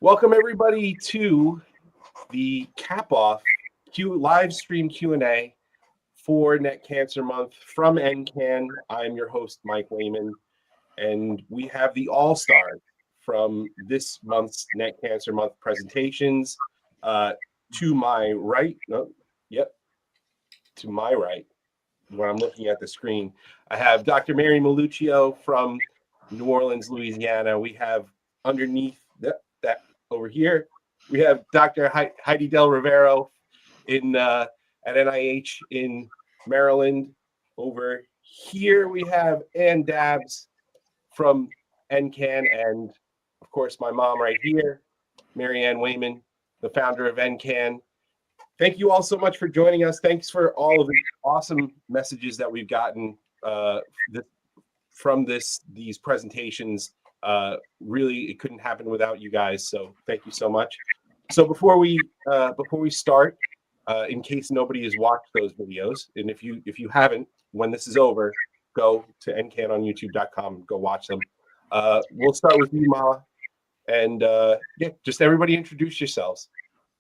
Welcome everybody to the cap-off live stream Q&A for Neck Cancer Month from NCAN. I'm your host, Mike Wayman, and we have the all-stars from this month's Neck Cancer Month presentations. To my right, to my right, when I'm looking at the screen, I have Dr. Mary Maluccio from New Orleans, Louisiana. We have underneath that over here, we have Dr. Heidi Del Rivero at NIH in Maryland. Over here, we have Ann Dabbs from NCAN, and of course, my mom right here, Mary Ann Wayman, the founder of NCAN. Thank you all so much for joining us. Thanks for all of the awesome messages that we've gotten from these presentations. Really, it couldn't happen without you guys. So thank you so much. So before we start, in case nobody has watched those videos, and if you haven't, when this is over, go to ncanonyoutube.com, go watch them. We'll start with you, Mala, and just everybody introduce yourselves.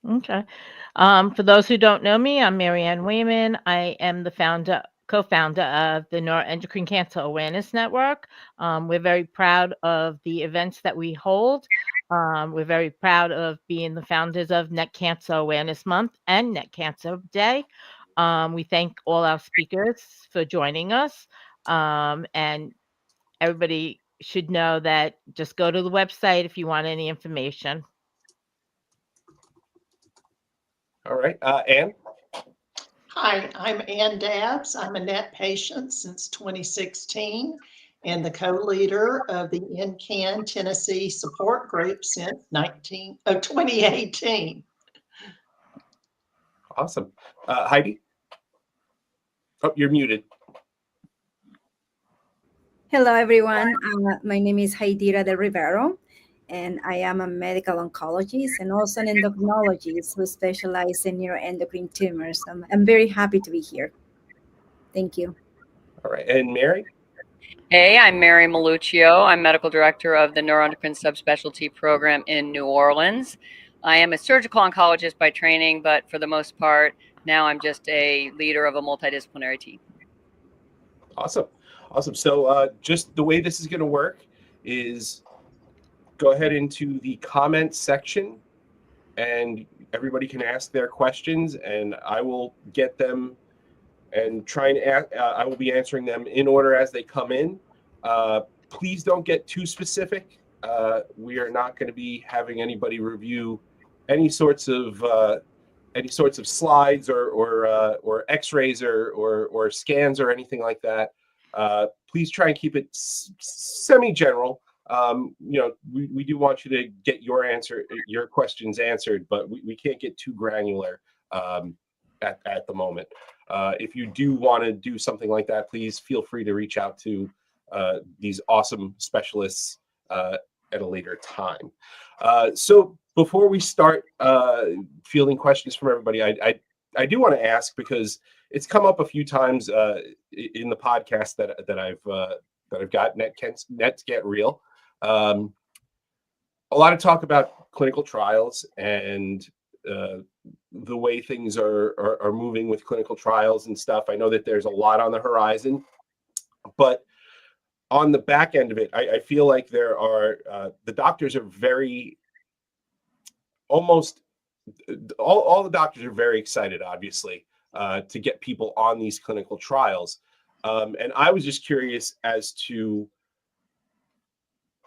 Okay. For those who don't know me, I'm Mary Ann Wayman. I am the co-founder of the Neuroendocrine Cancer Awareness Network. We're very proud of the events that we hold. We're very proud of being the founders of Neck Cancer Awareness Month and Neck Cancer Day. We thank all our speakers for joining us. And everybody should know that just go to the website if you want any information. All right, Ann? Hi, I'm Ann Dabbs. I'm a NET patient since 2016 and the co-leader of the NCAN Tennessee support group since 2018. Awesome. Heidi? Oh, you're muted. Hello, everyone. My name is Heidi Del Rivero, and I am a medical oncologist and also an endocrinologist who specializes in neuroendocrine tumors. I'm very happy to be here. Thank you. All right, and Mary? Hey, I'm Mary Maluccio. I'm medical director of the Neuroendocrine Subspecialty Program in New Orleans. I am a surgical oncologist by training, but for the most part, now I'm just a leader of a multidisciplinary team. Awesome. So just the way this is going to work is go ahead into the comments section and everybody can ask their questions and I will get them and I will be answering them in order as they come in. Please don't get too specific. We are not going to be having anybody review any sorts of slides or x-rays or scans or anything like that. Please try and keep it semi-general. We do want you to get your questions answered, but we can't get too granular at the moment. If you do want to do something like that, please feel free to reach out to these awesome specialists at a later time. So before we start fielding questions from everybody, I do want to ask, because it's come up a few times in the podcast that I've got, Nets Get Real. A lot of talk about clinical trials and the way things are moving with clinical trials and stuff. I know that there's a lot on the horizon, but on the back end of it, I feel like there are the doctors are all the doctors are very excited, obviously, to get people on these clinical trials. And I was just curious as to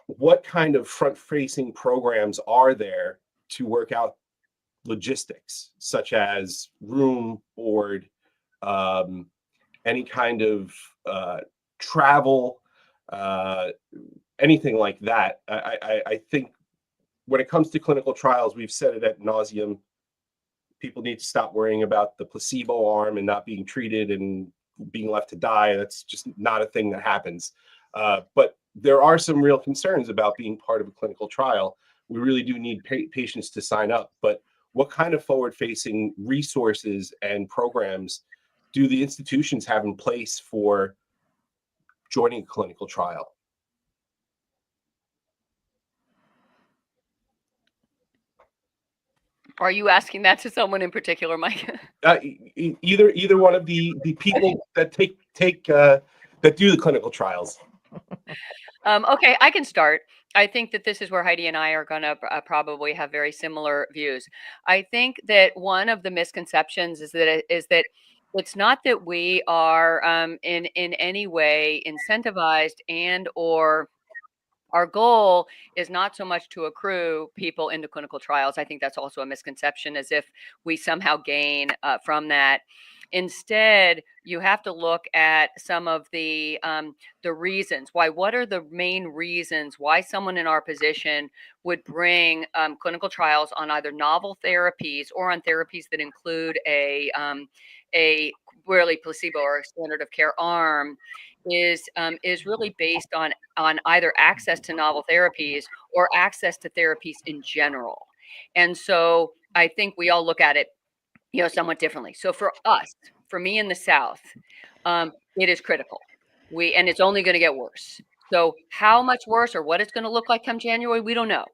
what kind of front-facing programs are there to work out logistics, such as room, board, any kind of travel, anything like that. I think when it comes to clinical trials, we've said it ad nauseum, people need to stop worrying about the placebo arm and not being treated and being left to die. That's just not a thing that happens. But there are some real concerns about being part of a clinical trial. We really do need patients to sign up, but what kind of forward-facing resources and programs do the institutions have in place for joining a clinical trial? Are you asking that to someone in particular, Mike? Either one of the people that that do the clinical trials. Okay, I can start. I think that this is where Heidi and I are going to probably have very similar views. I think that one of the misconceptions is that it's not that we are in any way incentivized and or our goal is not so much to accrue people into clinical trials. I think that's also a misconception, as if we somehow gain from that. Instead, you have to look at some of the reasons why. What are the main reasons why someone in our position would bring clinical trials on either novel therapies or on therapies that include a really placebo or standard of care arm? Is really based on either access to novel therapies or access to therapies in general. And so I think we all look at it, somewhat differently. So for us, for me in the South, it is critical. And it's only going to get worse. So how much worse or what it's going to look like come January, we don't know.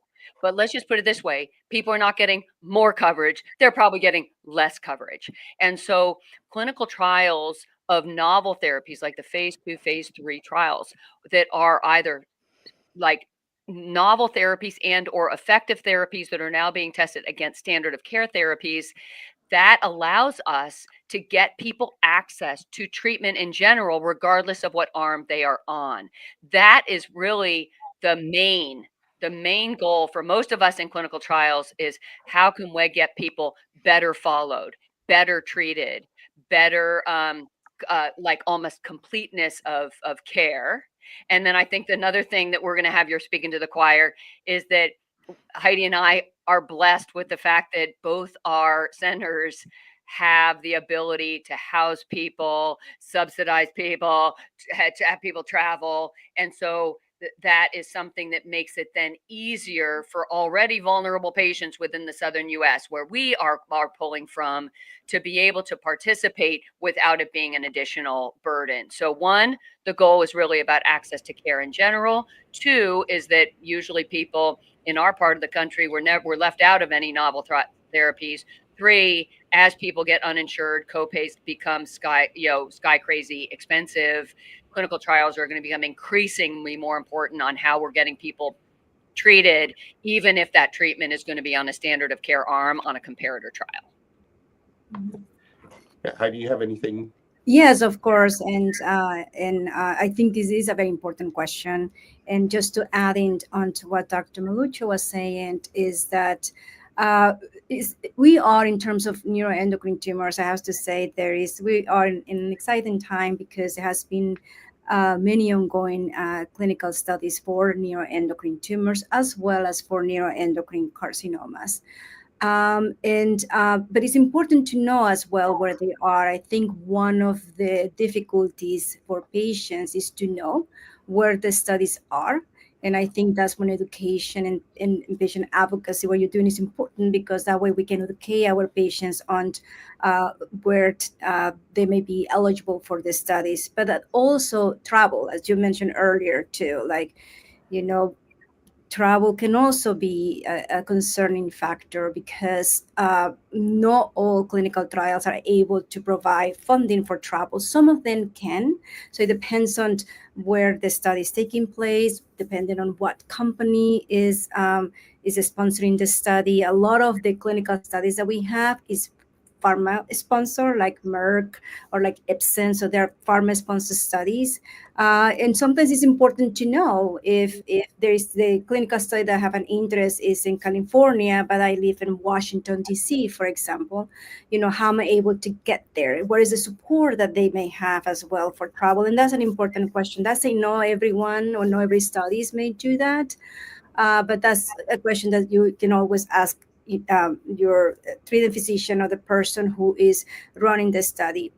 But let's just put it this way. People are not getting more coverage. They're probably getting less coverage. And so clinical trials of novel therapies like the phase 2, phase 3 trials that are either like novel therapies and or effective therapies that are now being tested against standard of care therapies, that allows us to get people access to treatment in general, regardless of what arm they are on. That is really the main goal for most of us in clinical trials is how can we get people better followed, better treated, better like almost completeness of care. And then I think another thing that we're going to have, you're speaking to the choir, is that Heidi and I are blessed with the fact that both our centers have the ability to house people, subsidize people, to have people travel. And so that is something that makes it then easier for already vulnerable patients within the Southern US, where we are pulling from, to be able to participate without it being an additional burden. So one, the goal is really about access to care in general. Two is that usually people in our part of the country we're left out of any novel therapies. Three, as people get uninsured, copays become sky crazy expensive. Clinical trials are going to become increasingly more important on how we're getting people treated, even if that treatment is going to be on a standard of care arm on a comparator trial. Yeah, Heidi, do you have anything? Yes, of course, and I think this is a very important question. And just to add in onto what Dr. Malucho was saying is that we are, in terms of neuroendocrine tumors, I have to say we are in an exciting time because there has been many ongoing clinical studies for neuroendocrine tumors as well as for neuroendocrine carcinomas. But it's important to know as well where they are. I think one of the difficulties for patients is to know where the studies are. And I think that's when education and patient advocacy, what you're doing, is important, because that way we can educate our patients on where they may be eligible for the studies. But that also travel, as you mentioned earlier too, travel can also be a concerning factor, because not all clinical trials are able to provide funding for travel. Some of them can. So it depends on where the study is taking place, depending on what company is sponsoring the study. A lot of the clinical studies that we have is pharma sponsor, like Merck or like Ipsen. So they're pharma sponsored studies. And sometimes it's important to know if there is the clinical study that I have an interest is in California, but I live in Washington, D.C., for example, how am I able to get there? What is the support that they may have as well for travel? And that's an important question. That's not everyone or not every studies may do that. But that's a question that you can always ask your treating physician or the person who is running the study.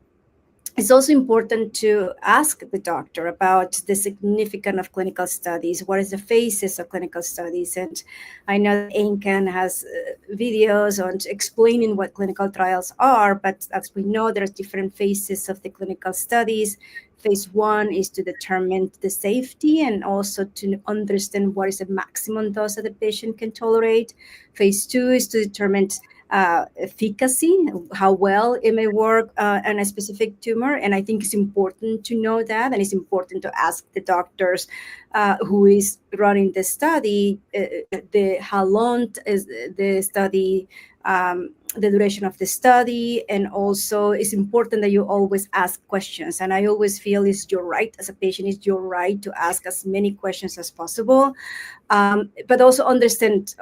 It's also important to ask the doctor about the significance of clinical studies. What is the phases of clinical studies? And I know that NCAN has videos on explaining what clinical trials are, but as we know, there's different phases of the clinical studies. Phase 1 is to determine the safety and also to understand what is the maximum dose that the patient can tolerate. Phase 2 is to determine efficacy, how well it may work on a specific tumor. And I think it's important to know that, and it's important to ask the doctors who is running the study, how long is the study, the duration of the study, and also it's important that you always ask questions. And I always feel it's your right as a patient, it's your right to ask as many questions as possible, but also understand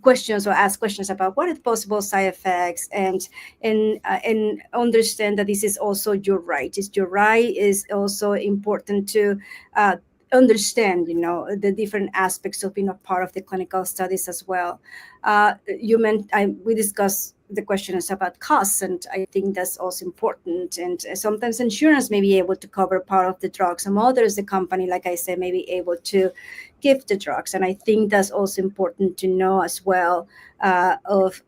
questions or ask questions about what are the possible side effects, and understand that this is also your right. It's your right. Is also important to understand, the different aspects of being a part of the clinical studies as well. We discussed the questions about costs, and I think that's also important. And sometimes insurance may be able to cover part of the drugs. Some others, the company, like I said, may be able to give the drugs. And I think that's also important to know as well, of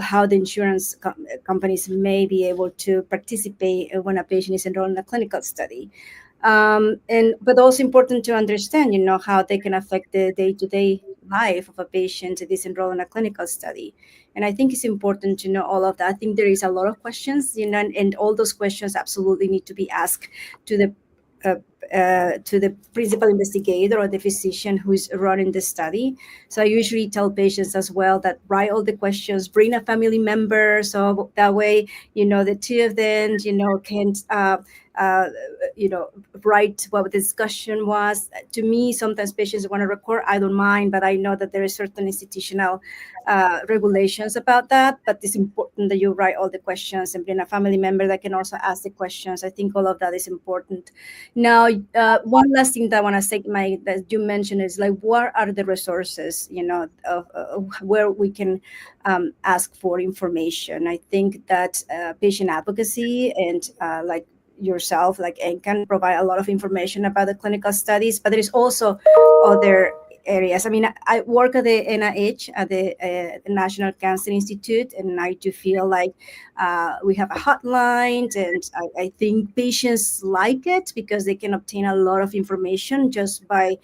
how the insurance companies may be able to participate when a patient is enrolled in a clinical study. But also important to understand, how they can affect the day-to-day life of a patient that is enrolled in a clinical study. And I think it's important to know all of that. I think there is a lot of questions, and all those questions absolutely need to be asked to the principal investigator or the physician who is running the study. So I usually tell patients as well that write all the questions, bring a family member, so that way, the two of them, can write what the discussion was. To me, sometimes patients want to record. I don't mind, but I know that there are certain institutional regulations about that. But it's important that you write all the questions and bring a family member that can also ask the questions. I think all of that is important. Now, one last thing that I want to say, that you mentioned is like, what are the resources, of where we can ask for information. I think that patient advocacy and like yourself, like NCAN, provide a lot of information about the clinical studies, but there is also other areas. I mean, I work at the NIH, at the National Cancer Institute, and I do feel like we have a hotline, and I think patients like it because they can obtain a lot of information just by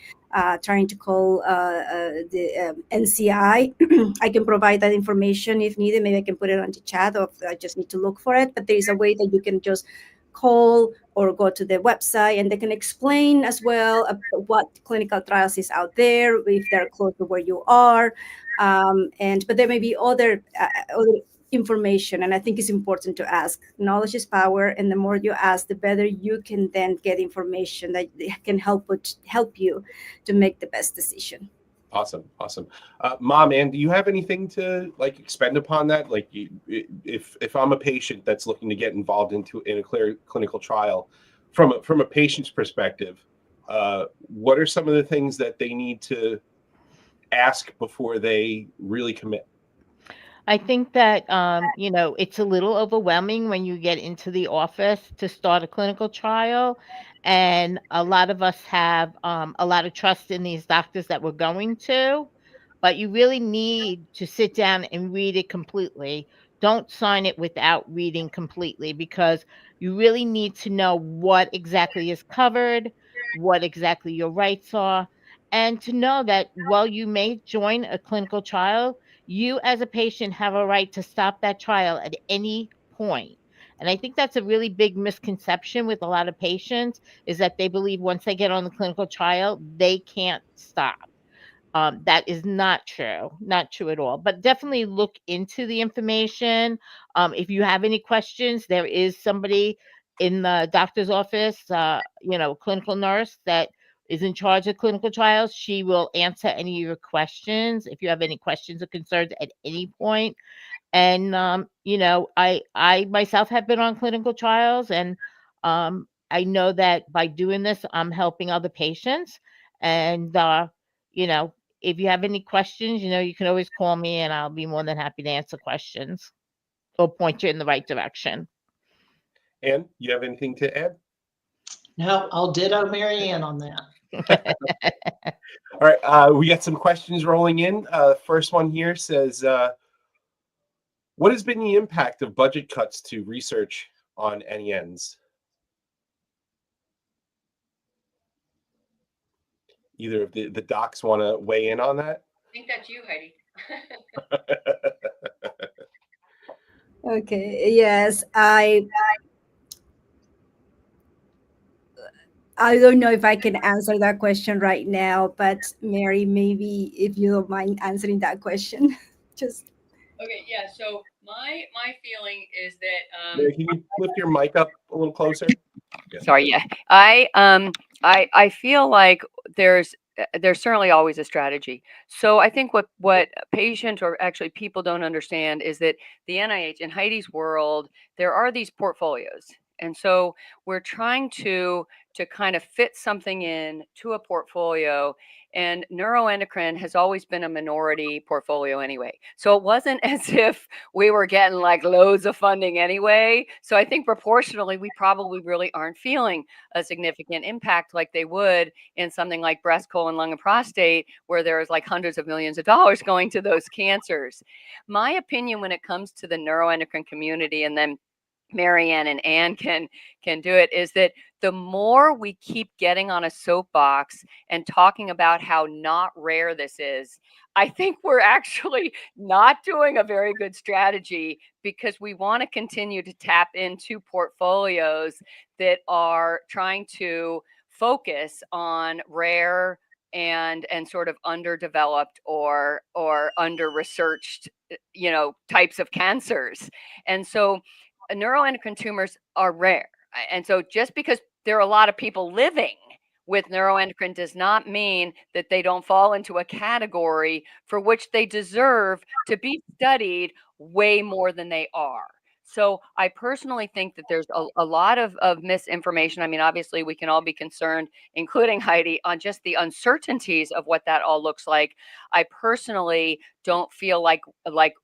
trying to call the NCI. I can provide that information if needed. Maybe I can put it on the chat, or I just need to look for it. But there is a way that you can just call or go to the website, and they can explain as well what clinical trials is out there, if they're close to where you are. But there may be other information, and I think it's important to ask. Knowledge is power, and the more you ask, the better you can then get information that can help you to make the best decision. Awesome. Mom, Ann, do you have anything to expend upon that? Like, if I'm a patient that's looking to get involved in a clear clinical trial, from a patient's perspective, what are some of the things that they need to ask before they really commit? I think that, it's a little overwhelming when you get into the office to start a clinical trial. And a lot of us have a lot of trust in these doctors that we're going to, but you really need to sit down and read it completely. Don't sign it without reading completely, because you really need to know what exactly is covered, what exactly your rights are, and to know that while you may join a clinical trial, you as a patient have a right to stop that trial at any point. And I think that's a really big misconception with a lot of patients, is that they believe once they get on the clinical trial, they can't stop. That is not true at all. But definitely look into the information. If you have any questions, there is somebody in the doctor's office, clinical nurse that is in charge of clinical trials. She will answer any of your questions if you have any questions or concerns at any point. And I myself have been on clinical trials, and I know that by doing this, I'm helping other patients. And if you have any questions, you can always call me, and I'll be more than happy to answer questions or point you in the right direction. Ann, you have anything to add? No, I'll ditto Mary Ann on that. All right, we got some questions rolling in. First one here says, what has been the impact of budget cuts to research on NENs? Either of the docs want to weigh in on that? I think that's you, Heidi. Okay. Yes, I don't know if I can answer that question right now, but Mary, maybe if you don't mind answering that question, just Okay, yeah. So my feeling is that Mary, can you lift your mic up a little closer? Yeah. sorry, yeah. I feel like there's certainly always a strategy. So I think what patients or actually people don't understand is that the NIH in Heidi's world, there are these portfolios. And so we're trying to kind of fit something in to a portfolio, and neuroendocrine has always been a minority portfolio anyway. So it wasn't as if we were getting like loads of funding anyway. So I think proportionally, we probably really aren't feeling a significant impact like they would in something like breast, colon, lung, and prostate, where there's like hundreds of millions of dollars going to those cancers. My opinion when it comes to the neuroendocrine community, and then Marianne and Anne can do it, is that the more we keep getting on a soapbox and talking about how not rare this is, I think we're actually not doing a very good strategy, because we want to continue to tap into portfolios that are trying to focus on rare and sort of underdeveloped or under researched types of cancers. And so neuroendocrine tumors are rare. And so just because there are a lot of people living with neuroendocrine does not mean that they don't fall into a category for which they deserve to be studied way more than they are. So I personally think that there's a lot of misinformation. I mean, obviously, we can all be concerned, including Heidi, on just the uncertainties of what that all looks like. I personally don't feel like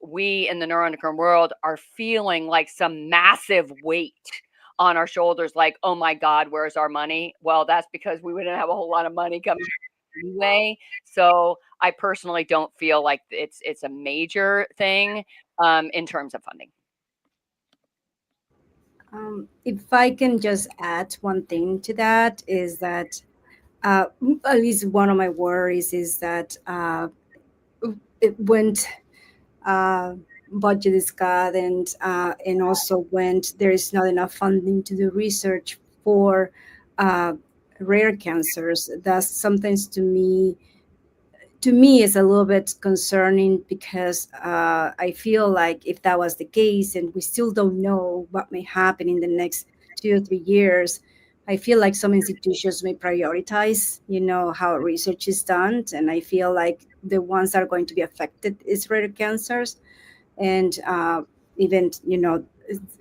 we in the neuroendocrine world are feeling like some massive weight on our shoulders, like, oh my God, where's our money? Well, that's because we wouldn't have a whole lot of money coming anyway. So I personally don't feel like it's a major thing in terms of funding. if I can just add one thing to that, is that uh, at least one of my worries is that it went budget is cut, and also when there is not enough funding to do research for uh, rare cancers. That's sometimes to me is a little bit concerning, because I feel like if that was the case and we still don't know what may happen in the next 2 or 3 years, I feel like some institutions may prioritize, how research is done, and I feel like the ones that are going to be affected is rare cancers, and even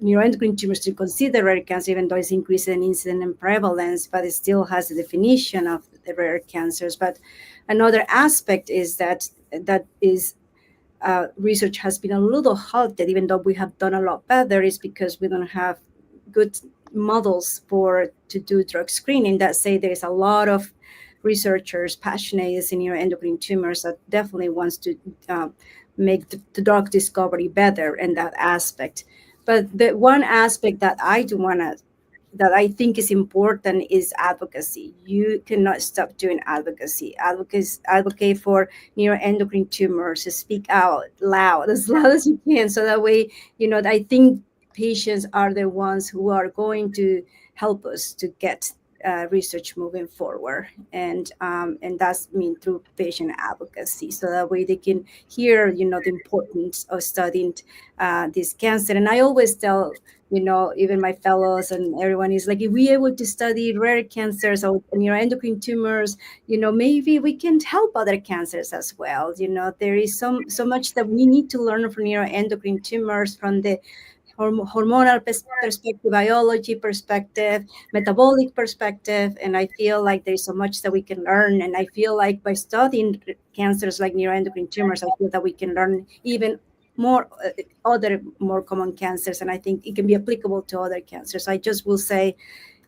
neuroendocrine tumors to consider rare cancer, even though it's increasing in incidence and prevalence, but it still has a definition of the rare cancers. But another aspect is that is research has been a little halted, even though we have done a lot better, is because we don't have good models to do drug screening. That say there is a lot of researchers passionate in neuroendocrine tumors that definitely wants to make the drug discovery better in that aspect. But the one aspect that I think is important is advocacy. You cannot stop doing advocacy. Advocate for neuroendocrine tumors. Speak out loud, as loud as you can, so that way, I think patients are the ones who are going to help us to get research moving forward, and that's mean through patient advocacy, so that way they can hear, the importance of studying this cancer. And I always tell, even my fellows and everyone is like, if we able to study rare cancers or neuroendocrine tumors, maybe we can help other cancers as well. There is so much that we need to learn from neuroendocrine tumors, from the hormonal perspective, biology perspective, metabolic perspective, and I feel like there's so much that we can learn. And I feel like by studying cancers like neuroendocrine tumors, I feel that we can learn even more other more common cancers, and I think it can be applicable to other cancers. I just will say,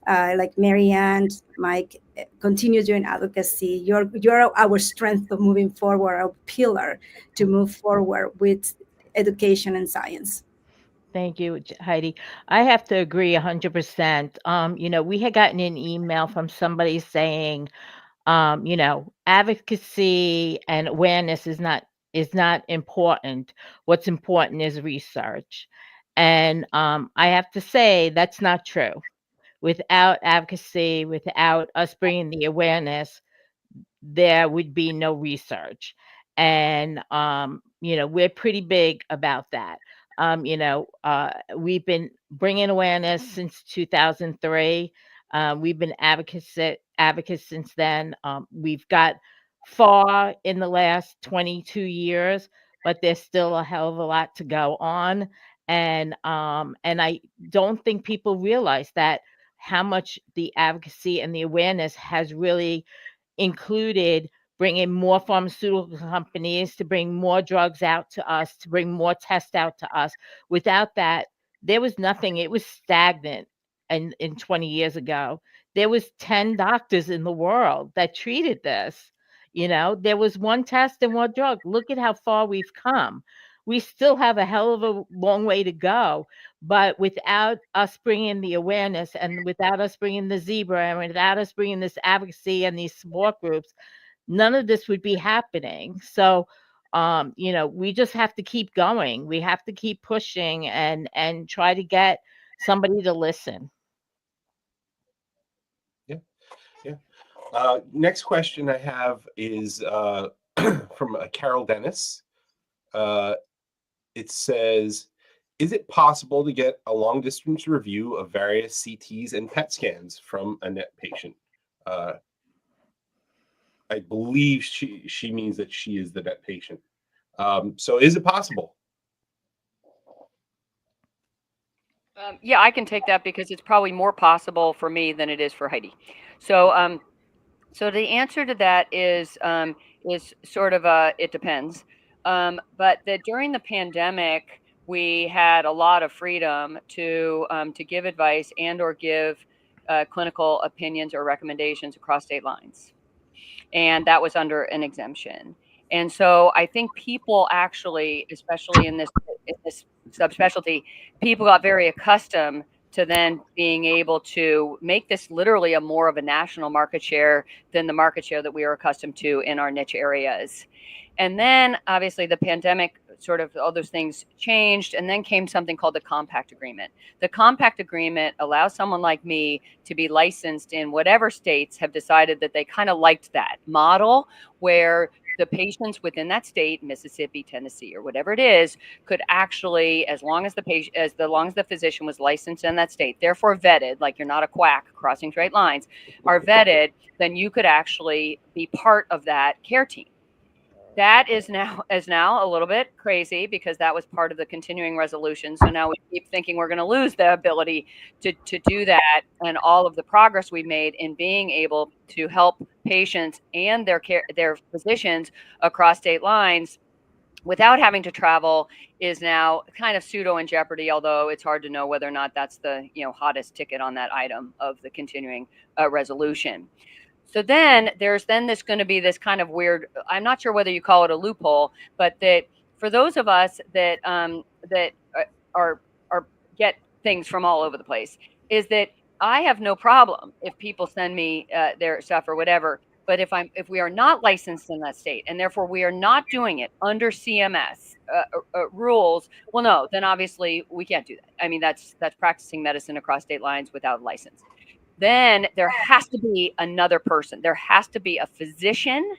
like Marianne, Mike, continue doing advocacy. You're our strength of moving forward, our pillar to move forward with education and science. Thank you, Heidi. I have to agree 100%. We had gotten an email from somebody saying, advocacy and awareness is not important. What's important is research. And I have to say that's not true. Without advocacy, without us bringing the awareness, there would be no research. And, we're pretty big about that. We've been bringing awareness since 2003. We've been advocates since then. We've got far in the last 22 years, but there's still a hell of a lot to go on. And I don't think people realize that how much the advocacy and the awareness has really included bringing more pharmaceutical companies to bring more drugs out to us, to bring more tests out to us. Without that, there was nothing. It was stagnant. And in 20 years ago, there was 10 doctors in the world that treated this. There was one test and one drug. Look at how far we've come. We still have a hell of a long way to go, but without us bringing the awareness and without us bringing the zebra and without us bringing this advocacy and these support groups, none of this would be happening. So, we just have to keep going. We have to keep pushing and try to get somebody to listen. Yeah. Next question I have is from Carol Dennis. It says, is it possible to get a long distance review of various CTs and PET scans from a NET patient? I believe she means that she is the NET patient. So is it possible? Yeah, I can take that because it's probably more possible for me than it is for Heidi. So, so the answer to that is sort of it depends. But that during the pandemic, we had a lot of freedom to give advice and or give clinical opinions or recommendations across state lines, and that was under an exemption. And so I think people actually, especially in this subspecialty, people got very accustomed to then being able to make this literally a more of a national market share than the market share that we are accustomed to in our niche areas. And then obviously the pandemic, sort of all those things changed, and then came something called the compact agreement. The compact agreement allows someone like me to be licensed in whatever states have decided that they kind of liked that model, where the patients within that state, Mississippi, Tennessee, or whatever it is, could actually, as long as the physician was licensed in that state, therefore vetted, like you're not a quack crossing straight lines, are vetted, then you could actually be part of that care team. That is now a little bit crazy because that was part of the continuing resolution. So now we keep thinking we're going to lose the ability to do that, and all of the progress we made in being able to help patients and their physicians across state lines without having to travel is now kind of pseudo in jeopardy, although it's hard to know whether or not that's the hottest ticket on that item of the continuing resolution. So then there's going to be this kind of weird, I'm not sure whether you call it a loophole, but that for those of us that are get things from all over the place, is that I have no problem if people send me their stuff or whatever. But if we are not licensed in that state, and therefore we are not doing it under CMS rules, well, no, then obviously we can't do that. I mean, that's practicing medicine across state lines without a license. Then there has to be another person. There has to be a physician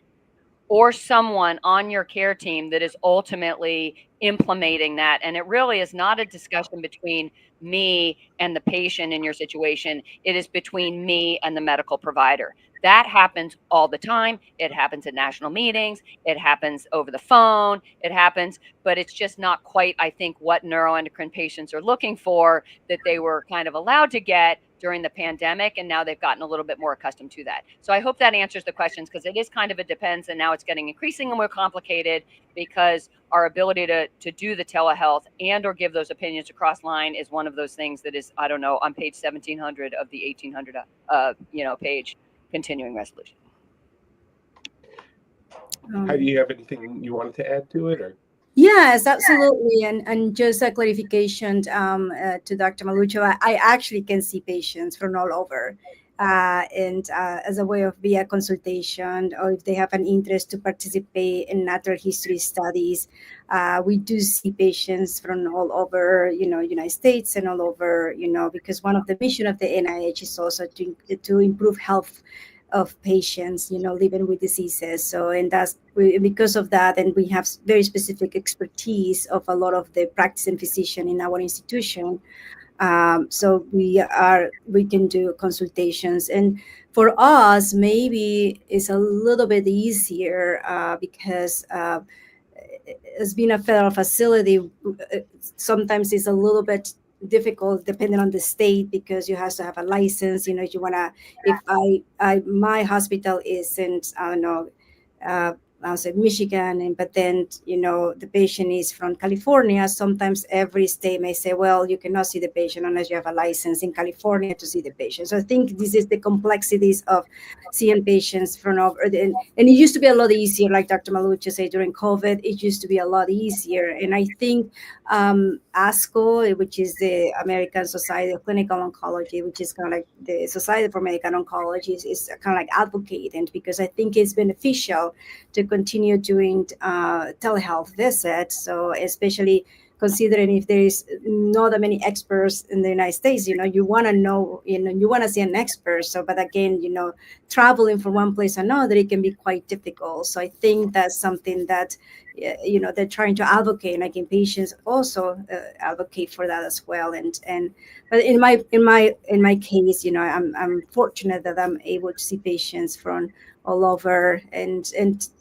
or someone on your care team that is ultimately implementing that. And it really is not a discussion between me and the patient in your situation. It is between me and the medical provider. That happens all the time. It happens at national meetings. It happens over the phone. It happens, but it's just not quite, I think, what neuroendocrine patients are looking for, that they were kind of allowed to get during the pandemic, and now they've gotten a little bit more accustomed to that. So I hope that answers the questions, because it is kind of a depends, and now it's getting increasingly more complicated because our ability to do the telehealth and or give those opinions across line is one of those things that is, I don't know, on page 1700 of the 1800 page continuing resolution. How do you have anything you wanted to add to it, or? Yes, absolutely. And just a clarification to Dr. Maluccio, I actually can see patients from all over. and as a way of via consultation, or if they have an interest to participate in natural history studies. We do see patients from all over, United States and all over, because one of the mission of the NIH is also to improve health of patients, living with diseases. So, and because of that, and we have very specific expertise of a lot of the practicing physician in our institution. So we can do consultations, and for us maybe it's a little bit easier because as being a federal facility, sometimes it's a little bit difficult depending on the state, because you have to have a license. You wanna, if my hospital isn't, I don't know, I'll say Michigan, but then the patient is from California. Sometimes every state may say, well, you cannot see the patient unless you have a license in California to see the patient. So I think this is the complexities of seeing patients from over. And it used to be a lot easier, like Dr. Malucha said, during COVID. It used to be a lot easier, and I think ASCO, which is the American Society of Clinical Oncology, which is kind of like the Society for Medical Oncology, is kind of like advocating, because I think it's beneficial to continue doing telehealth visits. So especially considering if there is not that many experts in the United States, you want to know, you want to see an expert. So, but again, traveling from one place to another, it can be quite difficult. So I think that's something that, they're trying to advocate, and again, patients also advocate for that as well. But in my case, I'm fortunate that I'm able to see patients from all over, and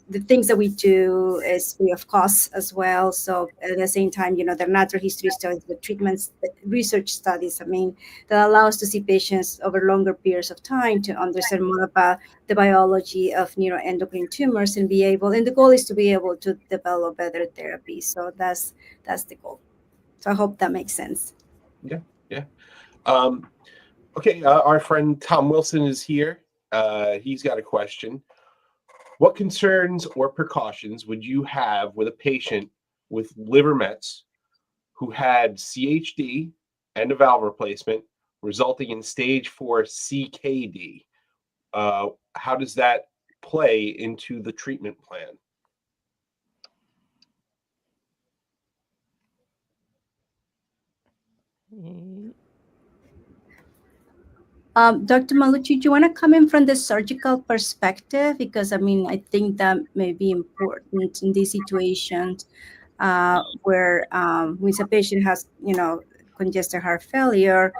the things that we do is free of cost as well. So at the same time, the natural history studies, the treatments, the research studies, that allow us to see patients over longer periods of time to understand more about the biology of neuroendocrine tumors, and the goal is to be able to develop better therapy. So that's the goal. So I hope that makes sense. Yeah. Okay, our friend Tom Wilson is here. He's got a question. What concerns or precautions would you have with a patient with liver mets who had CHD and a valve replacement resulting in stage 4 CKD? How does that play into the treatment plan? Dr. Malucci, do you want to come in from the surgical perspective? Because I think that may be important in these situations where when a patient has, congestive heart failure,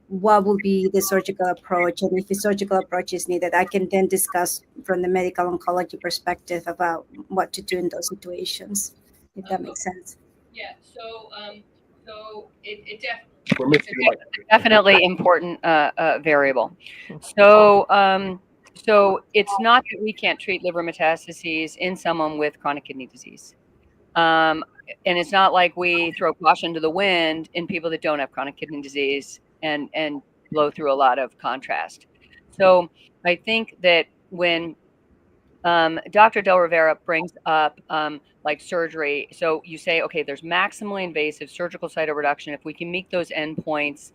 what will be the surgical approach? And if the surgical approach is needed, I can then discuss from the medical oncology perspective about what to do in those situations, if that makes sense. Yeah, so it definitely important variable. So it's not that we can't treat liver metastases in someone with chronic kidney disease. And it's not like we throw caution to the wind in people that don't have chronic kidney disease and blow through a lot of contrast. So I think that when Dr. Del Rivera brings up like surgery. So you say, okay, there's maximally invasive surgical cytoreduction. If we can meet those endpoints,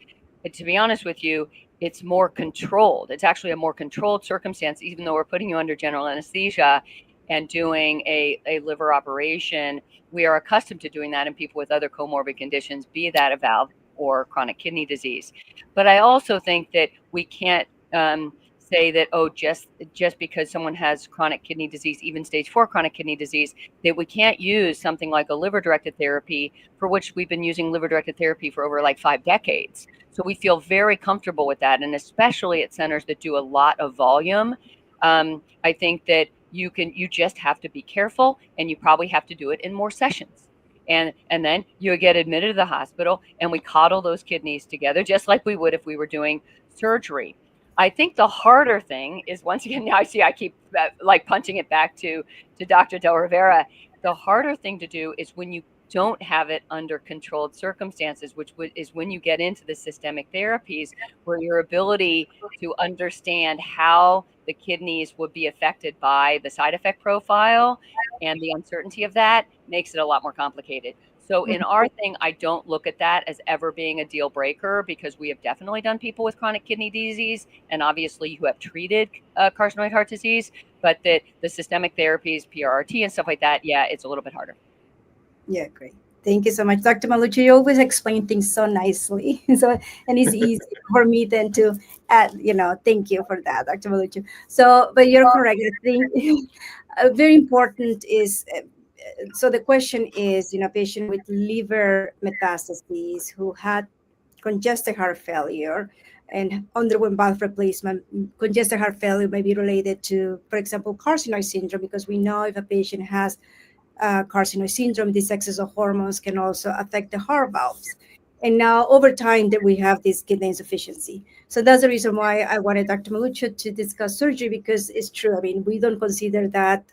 to be honest with you, it's more controlled. It's actually a more controlled circumstance, even though we're putting you under general anesthesia and doing a liver operation. We are accustomed to doing that in people with other comorbid conditions, be that a valve or chronic kidney disease. But I also think that we can't say that, just because someone has chronic kidney disease, even stage 4 chronic kidney disease, that we can't use something like a liver-directed therapy, for which we've been using liver-directed therapy for over like 5 decades. So we feel very comfortable with that, and especially at centers that do a lot of volume. I think that you just have to be careful, and you probably have to do it in more sessions. And then you get admitted to the hospital, and we coddle those kidneys together, just like we would if we were doing surgery. I think the harder thing is, once again, now I keep like punching it back to Dr. Del Rivera. The harder thing to do is when you don't have it under controlled circumstances, which is when you get into the systemic therapies, where your ability to understand how the kidneys would be affected by the side effect profile and the uncertainty of that makes it a lot more complicated. So in our thing, I don't look at that as ever being a deal breaker, because we have definitely done people with chronic kidney disease, and obviously who have treated carcinoid heart disease, but that the systemic therapies, PRRT and stuff like that, yeah, it's a little bit harder. Yeah, great. Thank you so much, Dr. Malucci. You always explain things so nicely. So, and it's easy for me then to add, thank you for that, Dr. Malucci. So, but you're correct. I think very important is, so the question is, patient with liver metastases who had congestive heart failure and underwent valve replacement. Congestive heart failure may be related to, for example, carcinoid syndrome, because we know if a patient has carcinoid syndrome, this excess of hormones can also affect the heart valves. And now over time that we have this kidney insufficiency. So that's the reason why I wanted Dr. Maluccio to discuss surgery, because it's true. I mean, we don't consider that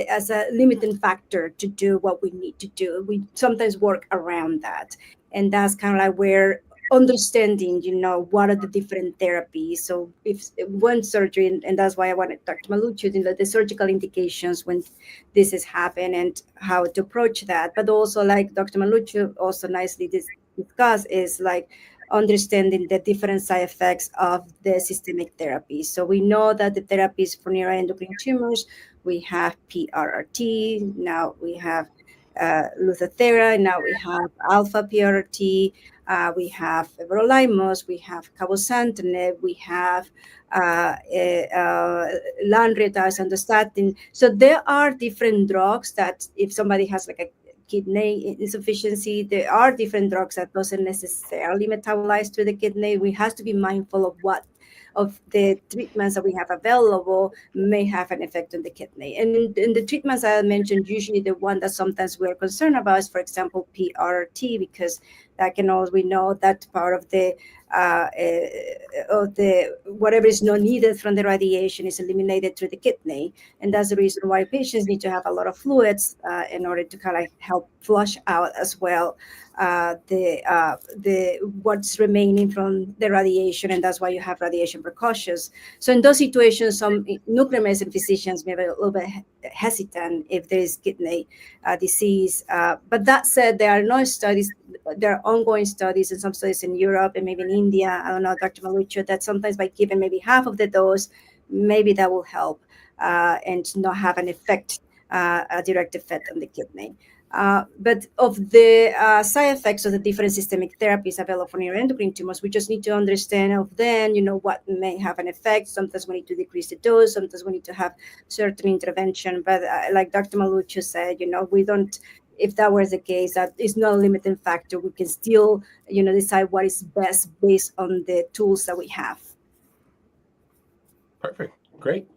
as a limiting factor to do what we need to do. We sometimes work around that. And that's kind of like where understanding, what are the different therapies. So if one surgery, and that's why I wanted Dr. Maluccio, the surgical indications when this is happening and how to approach that. But also, like Dr. Maluccio also nicely discussed, is like understanding the different side effects of the systemic therapy. So we know that the therapies for neuroendocrine tumors, we have PRRT, now we have Lutathera, now we have alpha PRRT, we have everolimus, we have cabozantinib, we have lanreotide and statin. So there are different drugs that if somebody has like a kidney insufficiency, there are different drugs that doesn't necessarily metabolize to the kidney. We have to be mindful of what of the treatments that we have available may have an effect on the kidney. And in the treatments I mentioned, usually the one that sometimes we're concerned about is, for example, PRT, because that can also, we know that part of the whatever is not needed from the radiation is eliminated through the kidney, and that's the reason why patients need to have a lot of fluids in order to kind of help flush out as well the what's remaining from the radiation, and that's why you have radiation precautions. So in those situations, some nuclear medicine physicians may be a little bit hesitant if there is kidney disease. But that said, there are no studies. There are ongoing studies and some studies in Europe and maybe in India. I don't know, Dr. Maluccio, that sometimes by giving maybe half of the dose, maybe that will help and not have an effect, a direct effect on the kidney. But of the side effects of the different systemic therapies available for neuroendocrine tumors, we just need to understand of them, what may have an effect. Sometimes we need to decrease the dose, sometimes we need to have certain intervention. But like Dr. Maluccio said, we don't, if that was the case, that is not a limiting factor. We can still, decide what is best based on the tools that we have. Perfect. Great.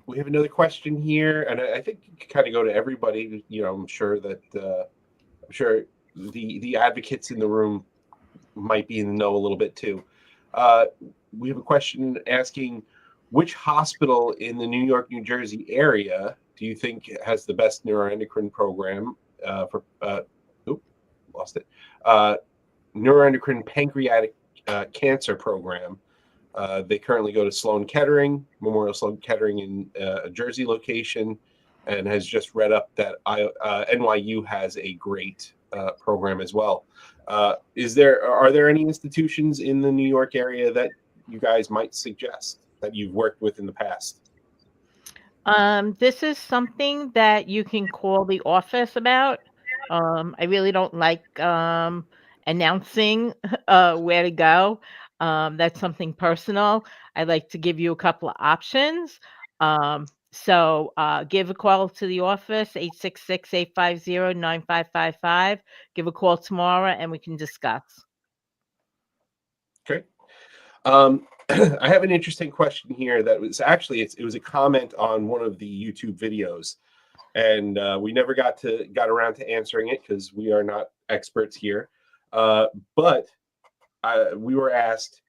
We have another question here, and I think you can kind of go to everybody. I'm sure that the advocates in the room might be in the know a little bit too. We have a question asking, which hospital in the New York, New Jersey area do you think has the best neuroendocrine program neuroendocrine pancreatic cancer program? They currently go to Sloan Kettering, Memorial Sloan Kettering in a Jersey location, and has just read up that NYU has a great program as well. Are there any institutions in the New York area that you guys might suggest that you've worked with in the past? This is something that you can call the office about. I really don't like announcing where to go. That's something personal. I like to give you a couple of options. So give a call to the office, 866-850-9555. Give a call tomorrow and we can discuss. Okay. I have an interesting question here that was actually, it was a comment on one of the YouTube videos, and we never got around to answering it because we are not experts here. But we were asked,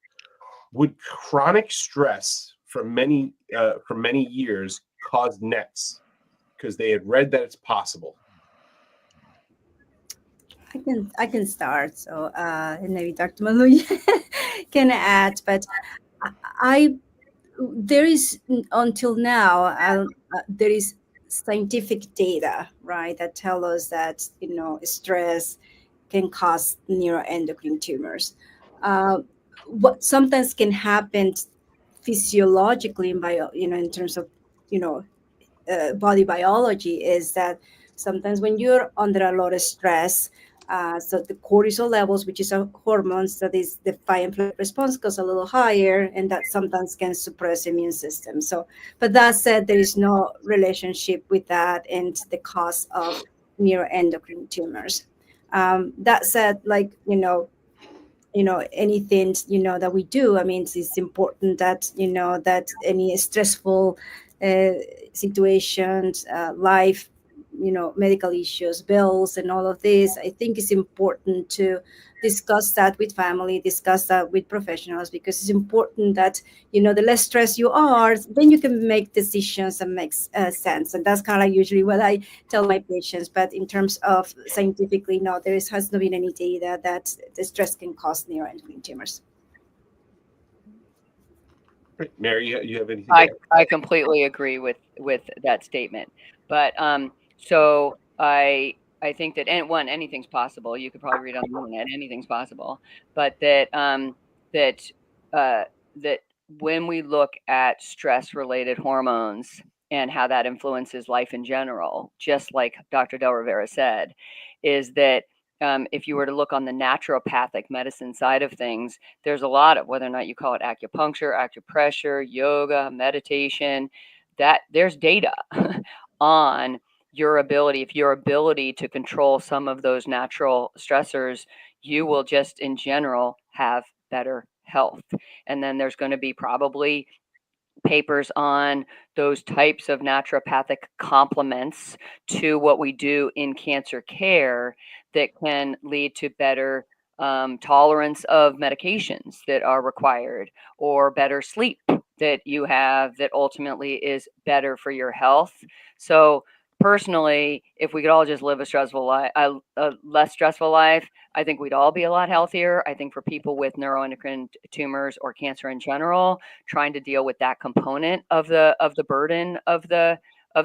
would chronic stress from many years cause NETs? Because they had read that it's possible. I can start. So and maybe Dr. Maluccio can add, but there is until now there is scientific data, right, that tell us that stress can cause neuroendocrine tumors. Uh, what sometimes can happen physiologically in in terms of you know body biology is that sometimes when you're under a lot of stress, so the cortisol levels, which is a hormones that is the fight and flight response, goes a little higher, and that sometimes can suppress immune system. So, but that said, there is no relationship with that and the cause of neuroendocrine tumors. That said, like anything that we do, I mean, it's important that that any stressful uh, situations, life, medical issues, bills, and all of this, I think it's important to discuss that with family, discuss that with professionals, because it's important that the less stressed you are, then you can make decisions that makes sense. And that's kind of like usually what I tell my patients. But in terms of scientifically, no, has not been any data that the stress can cause neuroendocrine tumors. Great. Mary, you have anything to add? I completely agree with that statement. But so I think that anything's possible. You could probably read on the internet, anything's possible. But that that when we look at stress related hormones and how that influences life in general, just like Dr. Del Rivera said, is that if you were to look on the naturopathic medicine side of things, there's a lot of, whether or not you call it acupuncture, acupressure, yoga, meditation, that there's data on your ability to control some of those natural stressors, you will just in general have better health. And then there's going to be probably papers on those types of naturopathic complements to what we do in cancer care that can lead to better tolerance of medications that are required, or better sleep that you have that ultimately is better for your health. So personally, if we could all just live a less stressful life, I think we'd all be a lot healthier. I think for people with neuroendocrine tumors or cancer in general, trying to deal with that component of the burden of the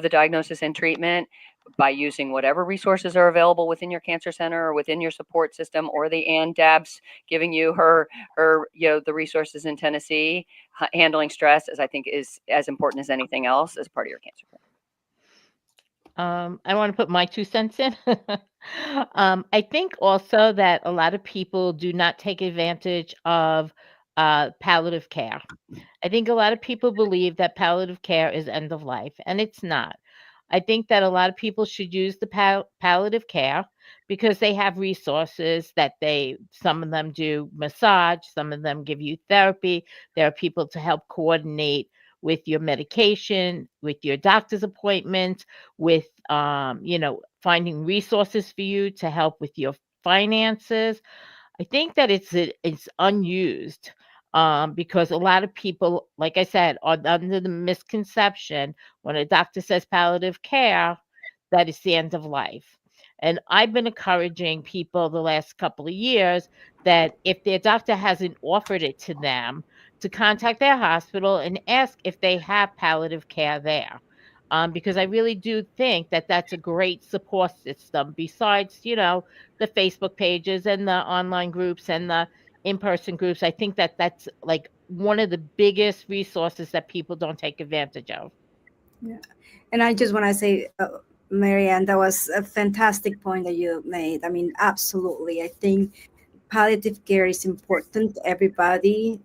diagnosis and treatment by using whatever resources are available within your cancer center or within your support system, or the Ann Dabbs giving you her the resources in Tennessee, handling stress I think is as important as anything else as part of your cancer care. I want to put my 2 cents in. I think also that a lot of people do not take advantage of palliative care. I think a lot of people believe that palliative care is end of life, and it's not. I think that a lot of people should use the palliative care because they have resources that some of them do massage, some of them give you therapy. There are people to help coordinate with your medication, with your doctor's appointments, with finding resources for you to help with your finances. I think that it's unused because a lot of people, like I said, are under the misconception when a doctor says palliative care that it's the end of life. And I've been encouraging people the last couple of years that if their doctor hasn't offered it to them, to contact their hospital and ask if they have palliative care there. Because I really do think that that's a great support system besides, the Facebook pages and the online groups and the in-person groups. I think that that's like one of the biggest resources that people don't take advantage of. Yeah. And I just want to say, Marianne, that was a fantastic point that you made. I mean, absolutely. I think palliative care is important. Everybody,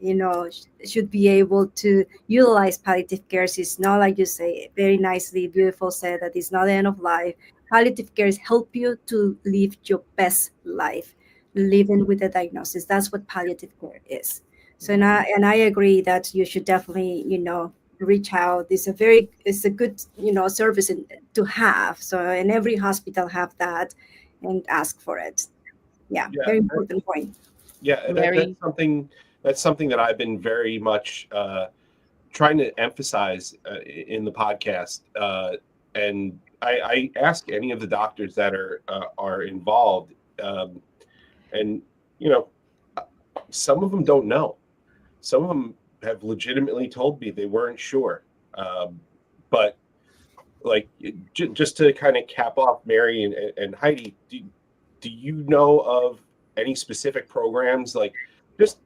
should be able to utilize palliative care. It's not, like you say, very nicely, beautiful said, that it's not the end of life. Palliative care is help you to live your best life, living with the diagnosis. That's what palliative care is. So, and I agree that you should definitely, reach out. It's a good, service to have. So, and every hospital have that, and ask for it. Yeah, very important point. Yeah, that's something that I've been very much trying to emphasize in the podcast. And I ask any of the doctors that are involved, and some of them don't know. Some of them have legitimately told me they weren't sure. But like just to kind of cap off Mary and Heidi, do you know of any specific programs like just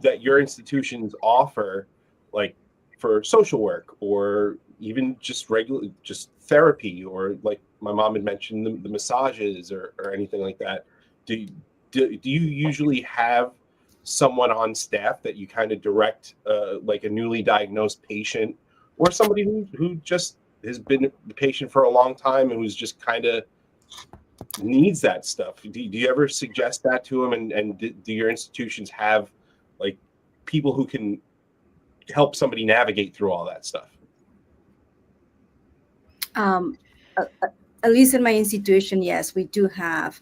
that your institutions offer, like for social work or even just regular just therapy, or like my mom had mentioned the massages or anything like that? Do you usually have someone on staff that you kind of direct, like a newly diagnosed patient or somebody who just has been the patient for a long time and who's just kind of needs that stuff? Do you ever suggest that to them? And do your institutions have like people who can help somebody navigate through all that stuff? At least in my institution, yes, we do have